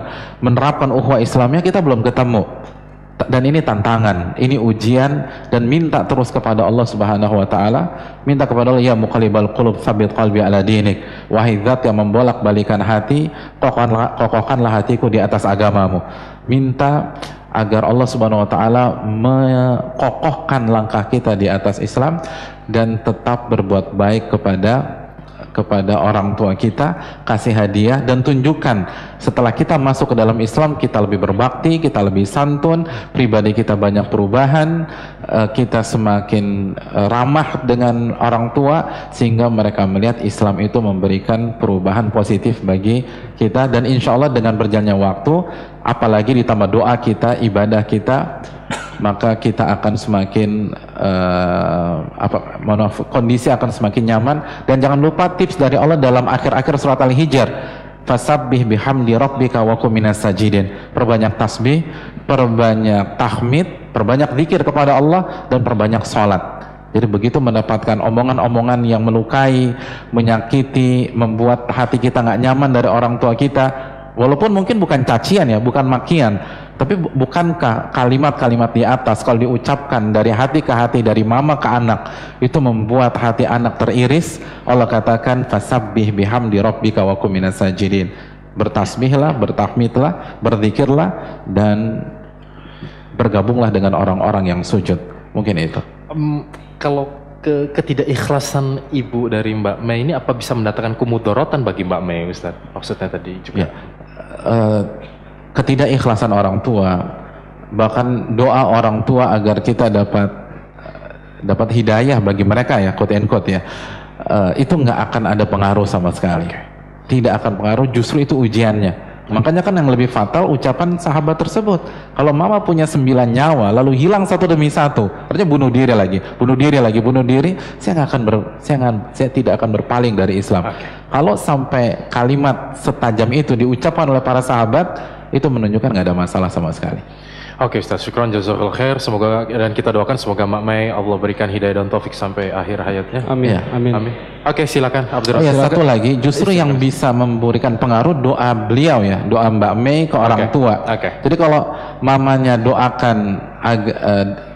menerapkan ukhuwah Islamnya kita belum ketemu. Dan ini tantangan, ini ujian, dan minta terus kepada Allah Subhanahu wa taala, minta kepada Allah, ya muqallibal qulub tsabbit qalbi ala dinik, wahai zat yang membolak-balikan hati, kokohkanlah hatiku di atas agamamu. Minta agar Allah Subhanahu wa taala mengokohkan langkah kita di atas Islam dan tetap berbuat baik kepada orang tua kita, kasih hadiah, dan tunjukkan setelah kita masuk ke dalam Islam kita lebih berbakti, kita lebih santun, pribadi kita banyak perubahan, kita semakin ramah dengan orang tua, sehingga mereka melihat Islam itu memberikan perubahan positif bagi kita. Dan insya Allah dengan berjalannya waktu, apalagi ditambah doa kita, ibadah kita, maka kita akan semakin kondisi akan semakin nyaman. Dan jangan lupa tips dari Allah dalam akhir-akhir surat Al-Hijr, fasabbih bihamdi rabbika wa kum minas sajidin. Perbanyak tasbih, perbanyak tahmid, perbanyak zikir kepada Allah, dan perbanyak salat. Jadi begitu mendapatkan omongan-omongan yang melukai, menyakiti, membuat hati kita nggak nyaman dari orang tua kita, walaupun mungkin bukan cacian ya, bukan makian, tapi bukankah kalimat-kalimat di atas kalau diucapkan dari hati ke hati, dari mama ke anak, itu membuat hati anak teriris. Allah katakan fasabbih bihamdi rabbika wa kum minas sajidin. Bertasbihlah, bertahmidlah, berzikirlah, dan bergabunglah dengan orang-orang yang sujud. Mungkin itu. Kalau ketidakikhlasan ibu dari Mbak Mei ini apa bisa mendatangkan kemudorotan bagi Mbak Mei, Ustaz? Maksudnya tadi juga. Ya. Ketidakikhlasan orang tua, bahkan doa orang tua agar kita dapat hidayah bagi mereka ya, quote and quote ya, itu nggak akan ada pengaruh sama sekali. Tidak akan pengaruh, justru itu ujiannya. Makanya kan yang lebih fatal ucapan sahabat tersebut. Kalau mama punya 9 nyawa lalu hilang satu demi satu, artinya bunuh diri lagi, saya tidak akan berpaling dari Islam. Kalau sampai kalimat setajam itu diucapkan oleh para sahabat, itu menunjukkan nggak ada masalah sama sekali. Oke Ustaz, syukran jazakallahu khair. Semoga, dan kita doakan semoga Mbak Mei Allah berikan hidayah dan taufik sampai akhir hayatnya. Amin. Ya. Amin. Amin. Oke, silakan Abdul Oh ya, Razak. satu lagi, justru yang bisa memberikan pengaruh doa beliau ya, doa Mbak Mei ke orang tua. Jadi kalau mamanya doakan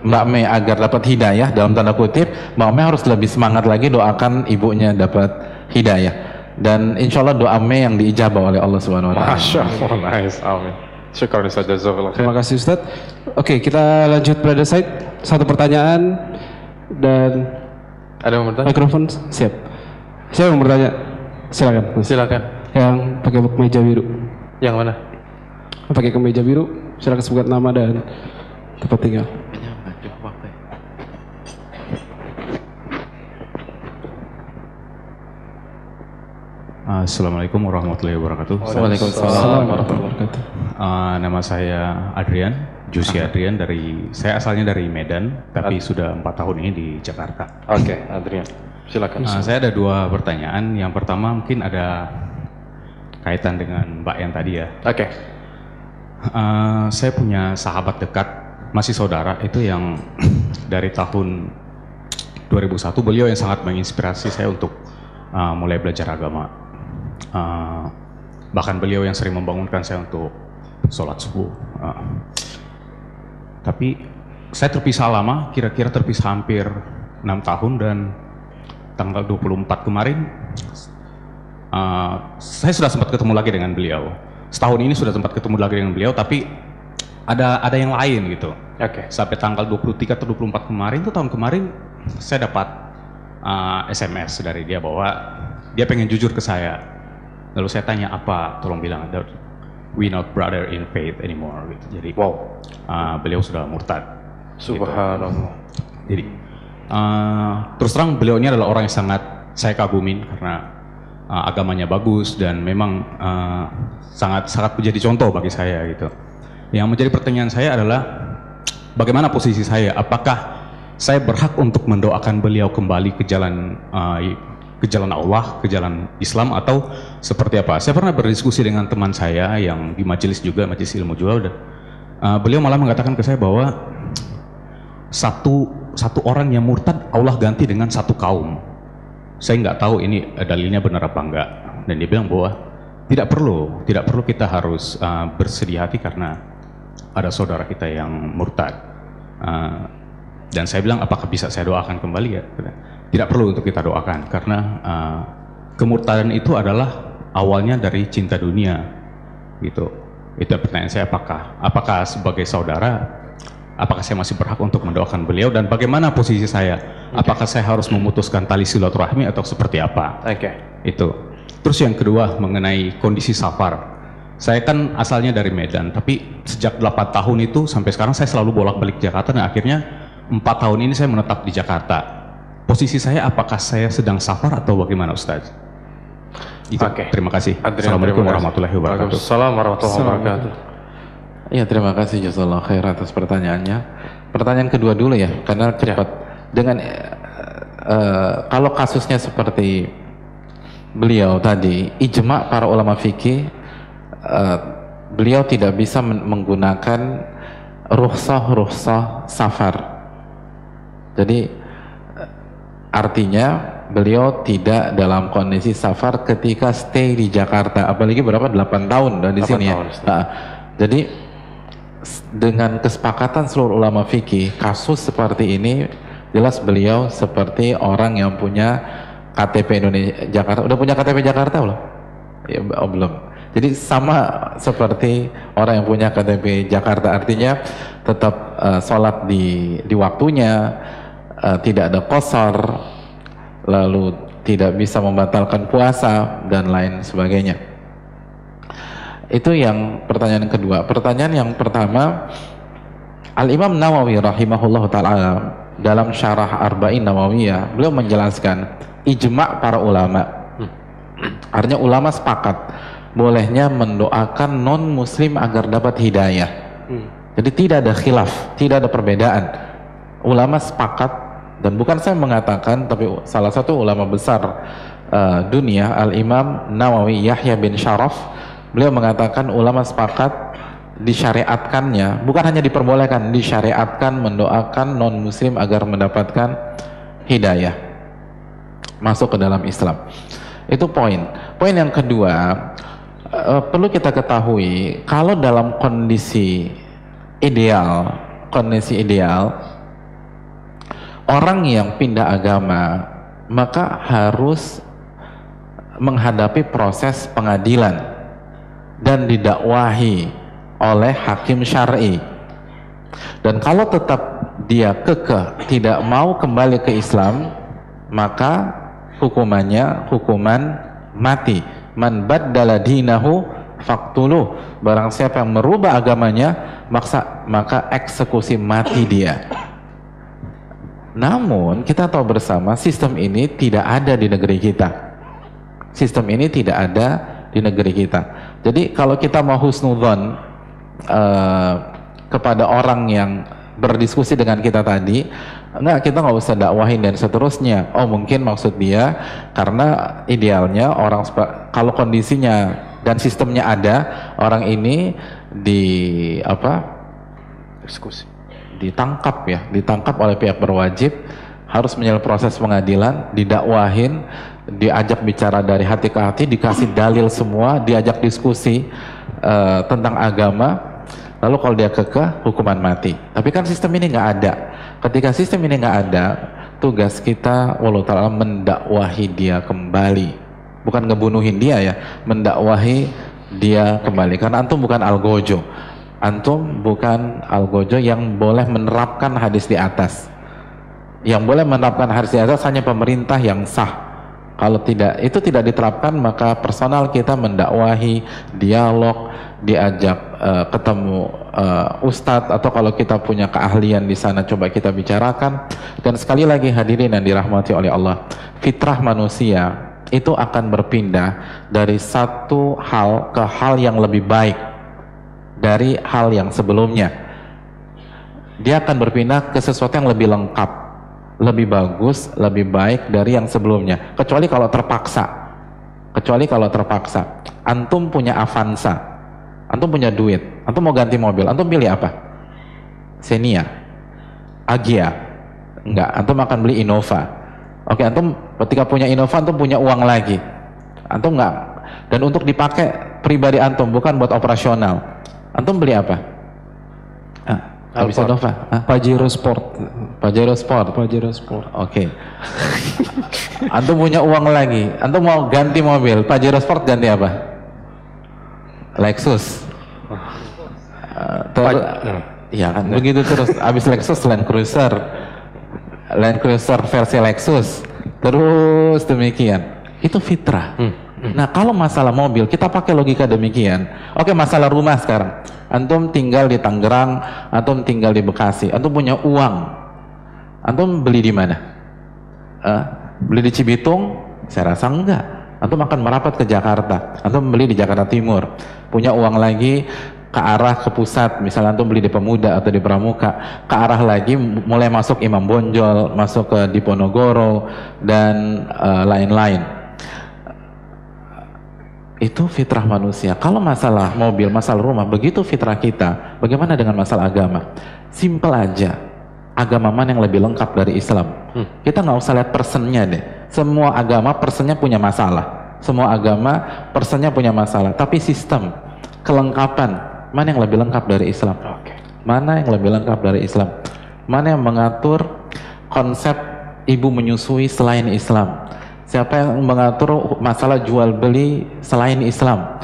Mbak Mei agar dapat hidayah dalam tanda kutip, Mbak Mei harus lebih semangat lagi doakan ibunya dapat hidayah. Dan insya Allah doa Mei yang diijabah oleh Allah Subhanahu Wa Taala. Masya Allah, nice. Amin. Syukran Ustaz, jazakallahu khair. Terima kasih Ustaz. Oke, kita lanjut Brother Said. Satu pertanyaan dan Ada yang bertanya? mikrofon siap. Siapa yang bertanya? Silakan. Mas. Silakan. Yang pakai kemeja biru. Yang mana? Pakai kemeja biru. Silakan sebutkan nama dan tempat tinggal. Assalamualaikum warahmatullahi wabarakatuh. Waalaikumsalam warahmatullahi wabarakatuh. Nama saya Adrian, Jusi Adrian saya asalnya dari Medan, tapi sudah 4 tahun ini di Jakarta. Oke, Adrian. Silakan. Saya ada 2 pertanyaan. Yang pertama mungkin ada kaitan dengan Mbak yang tadi ya. Oke. Saya punya sahabat dekat, masih saudara, itu yang dari tahun 2001 beliau yang sangat menginspirasi saya untuk mulai belajar agama. Bahkan beliau yang sering membangunkan saya untuk sholat subuh. Tapi saya terpisah lama, kira-kira terpisah hampir 6 tahun, dan tanggal 24 kemarin saya sudah sempat ketemu lagi dengan beliau. Setahun ini sudah sempat ketemu lagi dengan beliau, tapi ada yang lain gitu. Oke. Sampai tanggal 23 atau 24 kemarin, tuh tahun kemarin, saya dapat SMS dari dia bahwa dia pengen jujur ke saya. Lalu saya tanya apa, tolong bilang, we not brother in faith anymore. Gitu. Jadi, beliau sudah murtad. Subhanallah. Gitu. Jadi, terus terang beliau ini adalah orang yang sangat saya kagumin karena agamanya bagus dan memang sangat menjadi contoh bagi saya gitu. Yang menjadi pertanyaan saya adalah bagaimana posisi saya? Apakah saya berhak untuk mendoakan beliau kembali ke jalan Allah, ke jalan Islam, atau seperti apa? Saya pernah berdiskusi dengan teman saya yang di majelis ilmu juga, beliau malah mengatakan ke saya bahwa satu orang yang murtad Allah ganti dengan satu kaum. Saya nggak tahu ini dalilnya benar apa enggak. Dan dia bilang bahwa tidak perlu kita harus bersedih hati karena ada saudara kita yang murtad. Dan saya bilang, apakah bisa saya doakan kembali ya? Tidak perlu untuk kita doakan, karena kemurtadan itu adalah awalnya dari cinta dunia, gitu. Itu pertanyaan saya, apakah sebagai saudara, apakah saya masih berhak untuk mendoakan beliau, dan bagaimana posisi saya? Apakah saya harus memutuskan tali silaturahmi atau seperti apa? Itu. Terus yang kedua mengenai kondisi safar. Saya kan asalnya dari Medan, tapi sejak 8 tahun itu sampai sekarang saya selalu bolak-balik Jakarta, dan akhirnya 4 tahun ini saya menetap di Jakarta. Posisi saya, apakah saya sedang safar atau bagaimana Ustaz? Terima kasih. Assalamualaikum warahmatullahi wabarakatuh. Waalaikumsalam warahmatullahi wabarakatuh. Ya, terima kasih jazakallahu khair atas pertanyaannya. pertanyaan kedua dulu ya, karena cepat. Dengan kalau kasusnya seperti beliau tadi, ijma para ulama fikih, beliau tidak bisa menggunakan rukhsah safar. Jadi artinya beliau tidak dalam kondisi safar ketika stay di Jakarta, apalagi berapa 8 tahun dari sini ya. Nah, jadi dengan kesepakatan seluruh ulama fikih, kasus seperti ini jelas beliau seperti orang yang punya KTP Indonesia Jakarta. Udah punya KTP Jakarta belum? Ya, belum. Jadi sama seperti orang yang punya KTP Jakarta, artinya tetap sholat di waktunya, tidak ada qasar, lalu tidak bisa membatalkan puasa dan lain sebagainya. Itu yang pertanyaan kedua. Pertanyaan yang pertama, Al-Imam Nawawi rahimahullah ta'ala dalam syarah Arba'in Nawawiyah, beliau menjelaskan ijma' para ulama. Artinya ulama sepakat bolehnya mendoakan non muslim agar dapat hidayah. Jadi tidak ada khilaf, tidak ada perbedaan. Ulama sepakat, dan bukan saya mengatakan, tapi salah satu ulama besar dunia, Al-Imam Nawawi Yahya bin Sharaf, beliau mengatakan ulama sepakat disyariatkannya, bukan hanya diperbolehkan, disyariatkan mendoakan non muslim agar mendapatkan hidayah masuk ke dalam Islam. Itu poin. Poin yang kedua, perlu kita ketahui kalau dalam kondisi ideal orang yang pindah agama maka harus menghadapi proses pengadilan dan didakwahi oleh hakim syar'i. Dan kalau tetap dia kekeh tidak mau kembali ke Islam, maka hukumannya hukuman mati. Man baddala dinahu faqtuluh. Barang siapa yang merubah agamanya, maka eksekusi mati dia. Namun kita tahu bersama sistem ini tidak ada di negeri kita. Sistem ini tidak ada di negeri kita. Jadi kalau kita mau husnudzon kepada orang yang berdiskusi dengan kita tadi, kita nggak usah dakwahin dan seterusnya. Oh mungkin maksud dia karena idealnya orang kalau kondisinya dan sistemnya ada, orang ini ditangkap oleh pihak berwajib, harus menyelesaikan proses pengadilan, didakwahin, diajak bicara dari hati ke hati, dikasih dalil semua, diajak diskusi tentang agama. Lalu kalau dia kekeh, hukuman mati. Tapi kan sistem ini nggak ada. Ketika sistem ini nggak ada, tugas kita wallahu ta'ala mendakwahi dia kembali. Bukan ngebunuhin dia ya, mendakwahi dia kembali. Karena antum bukan algojo. Antum bukan algojo yang boleh menerapkan hadis di atas. Yang boleh menerapkan hadis di atas hanya pemerintah yang sah. Kalau itu tidak diterapkan, maka personal kita mendakwahi, dialog, diajak ketemu ustadz, atau kalau kita punya keahlian di sana coba kita bicarakan. Dan sekali lagi hadirin yang dirahmati oleh Allah, fitrah manusia itu akan berpindah dari satu hal ke hal yang lebih baik dari hal yang sebelumnya. Dia akan berpindah ke sesuatu yang lebih lengkap, lebih bagus, lebih baik dari yang sebelumnya. Kecuali kalau terpaksa. Antum punya Avanza, antum punya duit, antum mau ganti mobil, antum pilih apa? Xenia, Agya? Enggak, antum akan beli Innova. Oke, antum ketika punya Innova, antum punya uang lagi, antum enggak, dan untuk dipakai pribadi antum, bukan buat operasional, antum beli apa? Habis Innova, Pajero Sport. Oke. Antum punya uang lagi, antum mau ganti mobil, Pajero Sport ganti apa? Lexus. Ya kan, begitu terus. Habis Lexus Land Cruiser versi Lexus, terus demikian. Itu fitrah. Nah kalau masalah mobil kita pakai logika demikian. Oke, masalah rumah sekarang. Antum tinggal di Tangerang, antum tinggal di Bekasi, antum punya uang, antum beli di mana? Beli di Cibitung? Saya rasa enggak. Antum akan merapat ke Jakarta, antum beli di Jakarta Timur. Punya uang lagi, ke arah ke pusat, misalnya antum beli di Pemuda atau di Pramuka, ke arah lagi mulai masuk Imam Bonjol, masuk ke Diponegoro dan lain-lain. Itu fitrah manusia. Kalau masalah mobil, masalah rumah, begitu fitrah kita. Bagaimana dengan masalah agama? Simple aja. Agama mana yang lebih lengkap dari Islam? Kita nggak usah lihat personnya deh. Semua agama personnya punya masalah. Semua agama personnya punya masalah. Tapi sistem, kelengkapan, mana yang lebih lengkap dari Islam? Mana yang lebih lengkap dari Islam? Mana yang mengatur konsep ibu menyusui selain Islam? Siapa yang mengatur masalah jual beli selain Islam?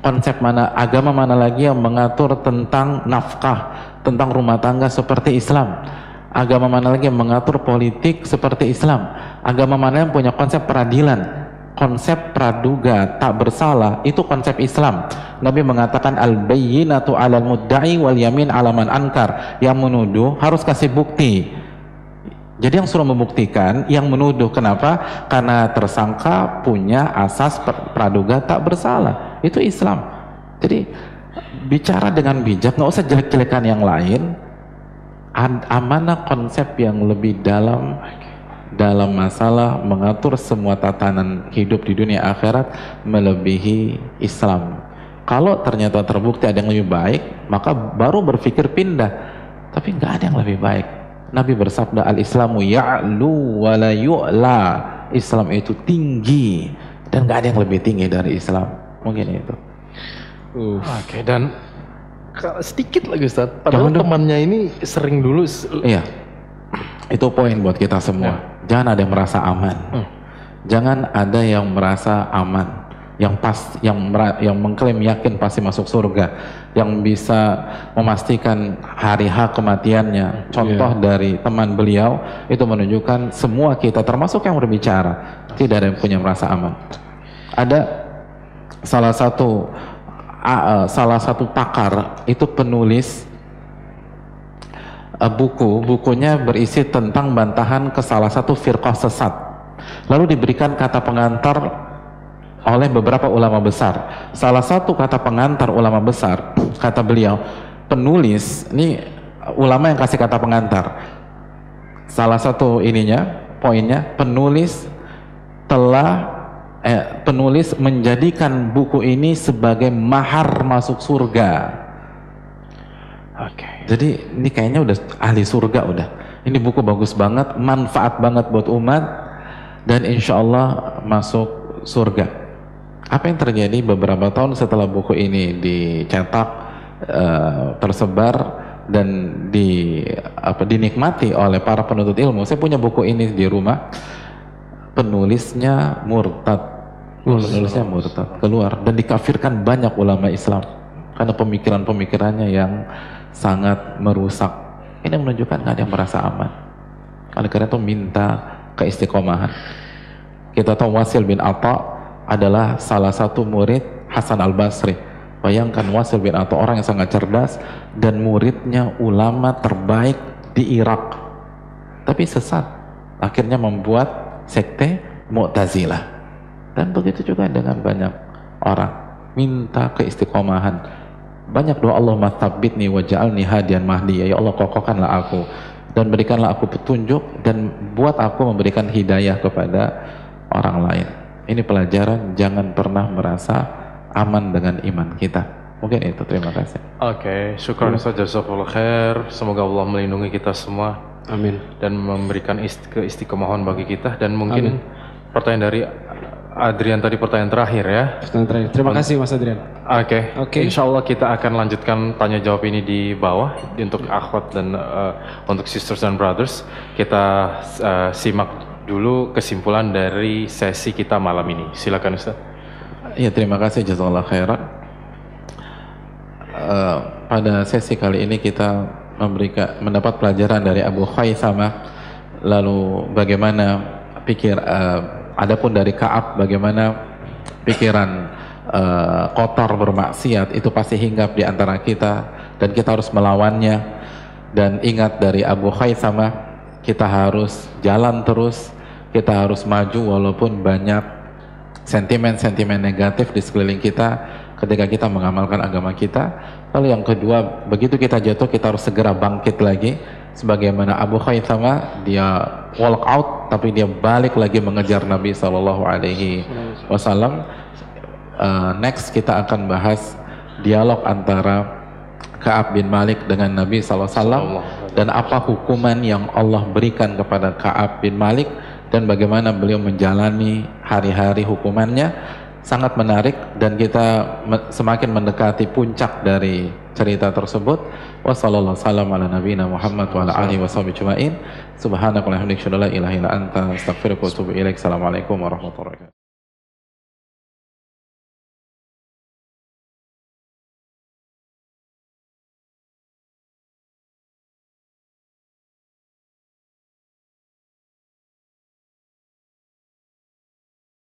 Konsep mana, agama mana lagi yang mengatur tentang nafkah, tentang rumah tangga seperti Islam? Agama mana lagi yang mengatur politik seperti Islam? Agama mana yang punya konsep peradilan? Konsep praduga tak bersalah itu konsep Islam. Nabi mengatakan al-bayyinatu 'alal mudda'i wal yamin 'ala man ankar. Yang menuduh harus kasih bukti. Jadi yang suruh membuktikan yang menuduh. Kenapa? Karena tersangka punya asas praduga tak bersalah. Itu Islam. Jadi bicara dengan bijak, nggak usah jelek-jelekan yang lain. Amanah konsep yang lebih dalam masalah mengatur semua tatanan hidup di dunia akhirat melebihi Islam. Kalau ternyata terbukti ada yang lebih baik, maka baru berpikir pindah. Tapi nggak ada yang lebih baik. Nabi bersabda, al-Islamu ya'lu wa la yu'la. Islam itu tinggi dan nggak ada yang lebih tinggi dari Islam. Mungkin itu. Oke, dan sedikit lagi Ustaz, padahal temannya ini sering dulu. Iya, itu poin buat kita semua. Jangan ada yang merasa aman. Jangan ada yang merasa aman, yang mengklaim yakin pasti masuk surga, yang bisa memastikan hari H kematiannya. Contoh dari teman beliau itu menunjukkan semua kita, termasuk yang berbicara, tidak ada yang punya merasa aman. Ada salah satu pakar itu penulis bukunya berisi tentang bantahan ke salah satu firqah sesat, lalu diberikan kata pengantar oleh beberapa ulama besar. Salah satu kata pengantar ulama besar, kata beliau, penulis ini ulama yang kasih kata pengantar, salah satu poinnya penulis menjadikan buku ini sebagai mahar masuk surga. Jadi ini kayaknya udah ahli surga udah. Ini buku bagus banget, manfaat banget buat umat, dan insya Allah masuk surga. Apa yang terjadi beberapa tahun setelah buku ini dicetak, tersebar dan dinikmati oleh para penuntut ilmu. Saya punya buku ini di rumah. Penulisnya murtad, keluar dan dikafirkan banyak ulama Islam karena pemikirannya yang sangat merusak. Ini menunjukkan nggak ada yang merasa aman. Oleh karena itu minta keistiqomahan. Kita tahu Wasil bin Atha adalah salah satu murid Hasan al-Basri. Bayangkan Wasil bin Atha, orang yang sangat cerdas dan muridnya ulama terbaik di Irak, tapi sesat, akhirnya membuat sekte Mu'tazilah. Dan begitu juga dengan banyak orang, minta keistiqomahan. Banyak doa, Allahumma tsabbitni waj'alni hadiyan mahdiyya. Ya Allah, kokohkanlah aku dan berikanlah aku petunjuk dan buat aku memberikan hidayah kepada orang lain. Ini pelajaran, jangan pernah merasa aman dengan iman kita. Mungkin itu, terima kasih. Oke, syukran Ustaz, jazakallahu khair. Semoga Allah melindungi kita semua. Amin. Dan memberikan keistiqomahan bagi kita. Dan mungkin pertanyaan dari Adrian tadi, pertanyaan terakhir ya. Pertanyaan terakhir. Terima kasih Mas Adrian. Oke. Insya Allah kita akan lanjutkan tanya jawab ini di bawah untuk akhwat dan untuk sisters dan brothers. Kita simak dulu kesimpulan dari sesi kita malam ini. Silakan Ustaz. Iya, terima kasih, jazakallahu khairan. Pada sesi kali ini kita mendapat pelajaran dari Abu Khaisamah, lalu bagaimana adapun dari Ka'ab, bagaimana pikiran kotor bermaksiat itu pasti hinggap di antara kita dan kita harus melawannya. Dan ingat dari Abu Khaisamah, kita harus jalan terus, kita harus maju walaupun banyak sentimen-sentimen negatif di sekeliling kita, ketika kita mengamalkan agama kita. Lalu yang kedua, begitu kita jatuh kita harus segera bangkit lagi, sebagaimana Abu Khaythama, dia walk out tapi dia balik lagi mengejar Nabi Shallallahu Alaihi Wasallam. Next kita akan bahas dialog antara Ka'ab bin Malik dengan Nabi SAW dan apa hukuman yang Allah berikan kepada Ka'ab bin Malik dan bagaimana beliau menjalani hari-hari hukumannya. Sangat menarik dan kita semakin mendekati puncak dari cerita tersebut. Wassalamualaikum warahmatullahi wabarakatuh. Assalamualaikum warahmatullahi wabarakatuh.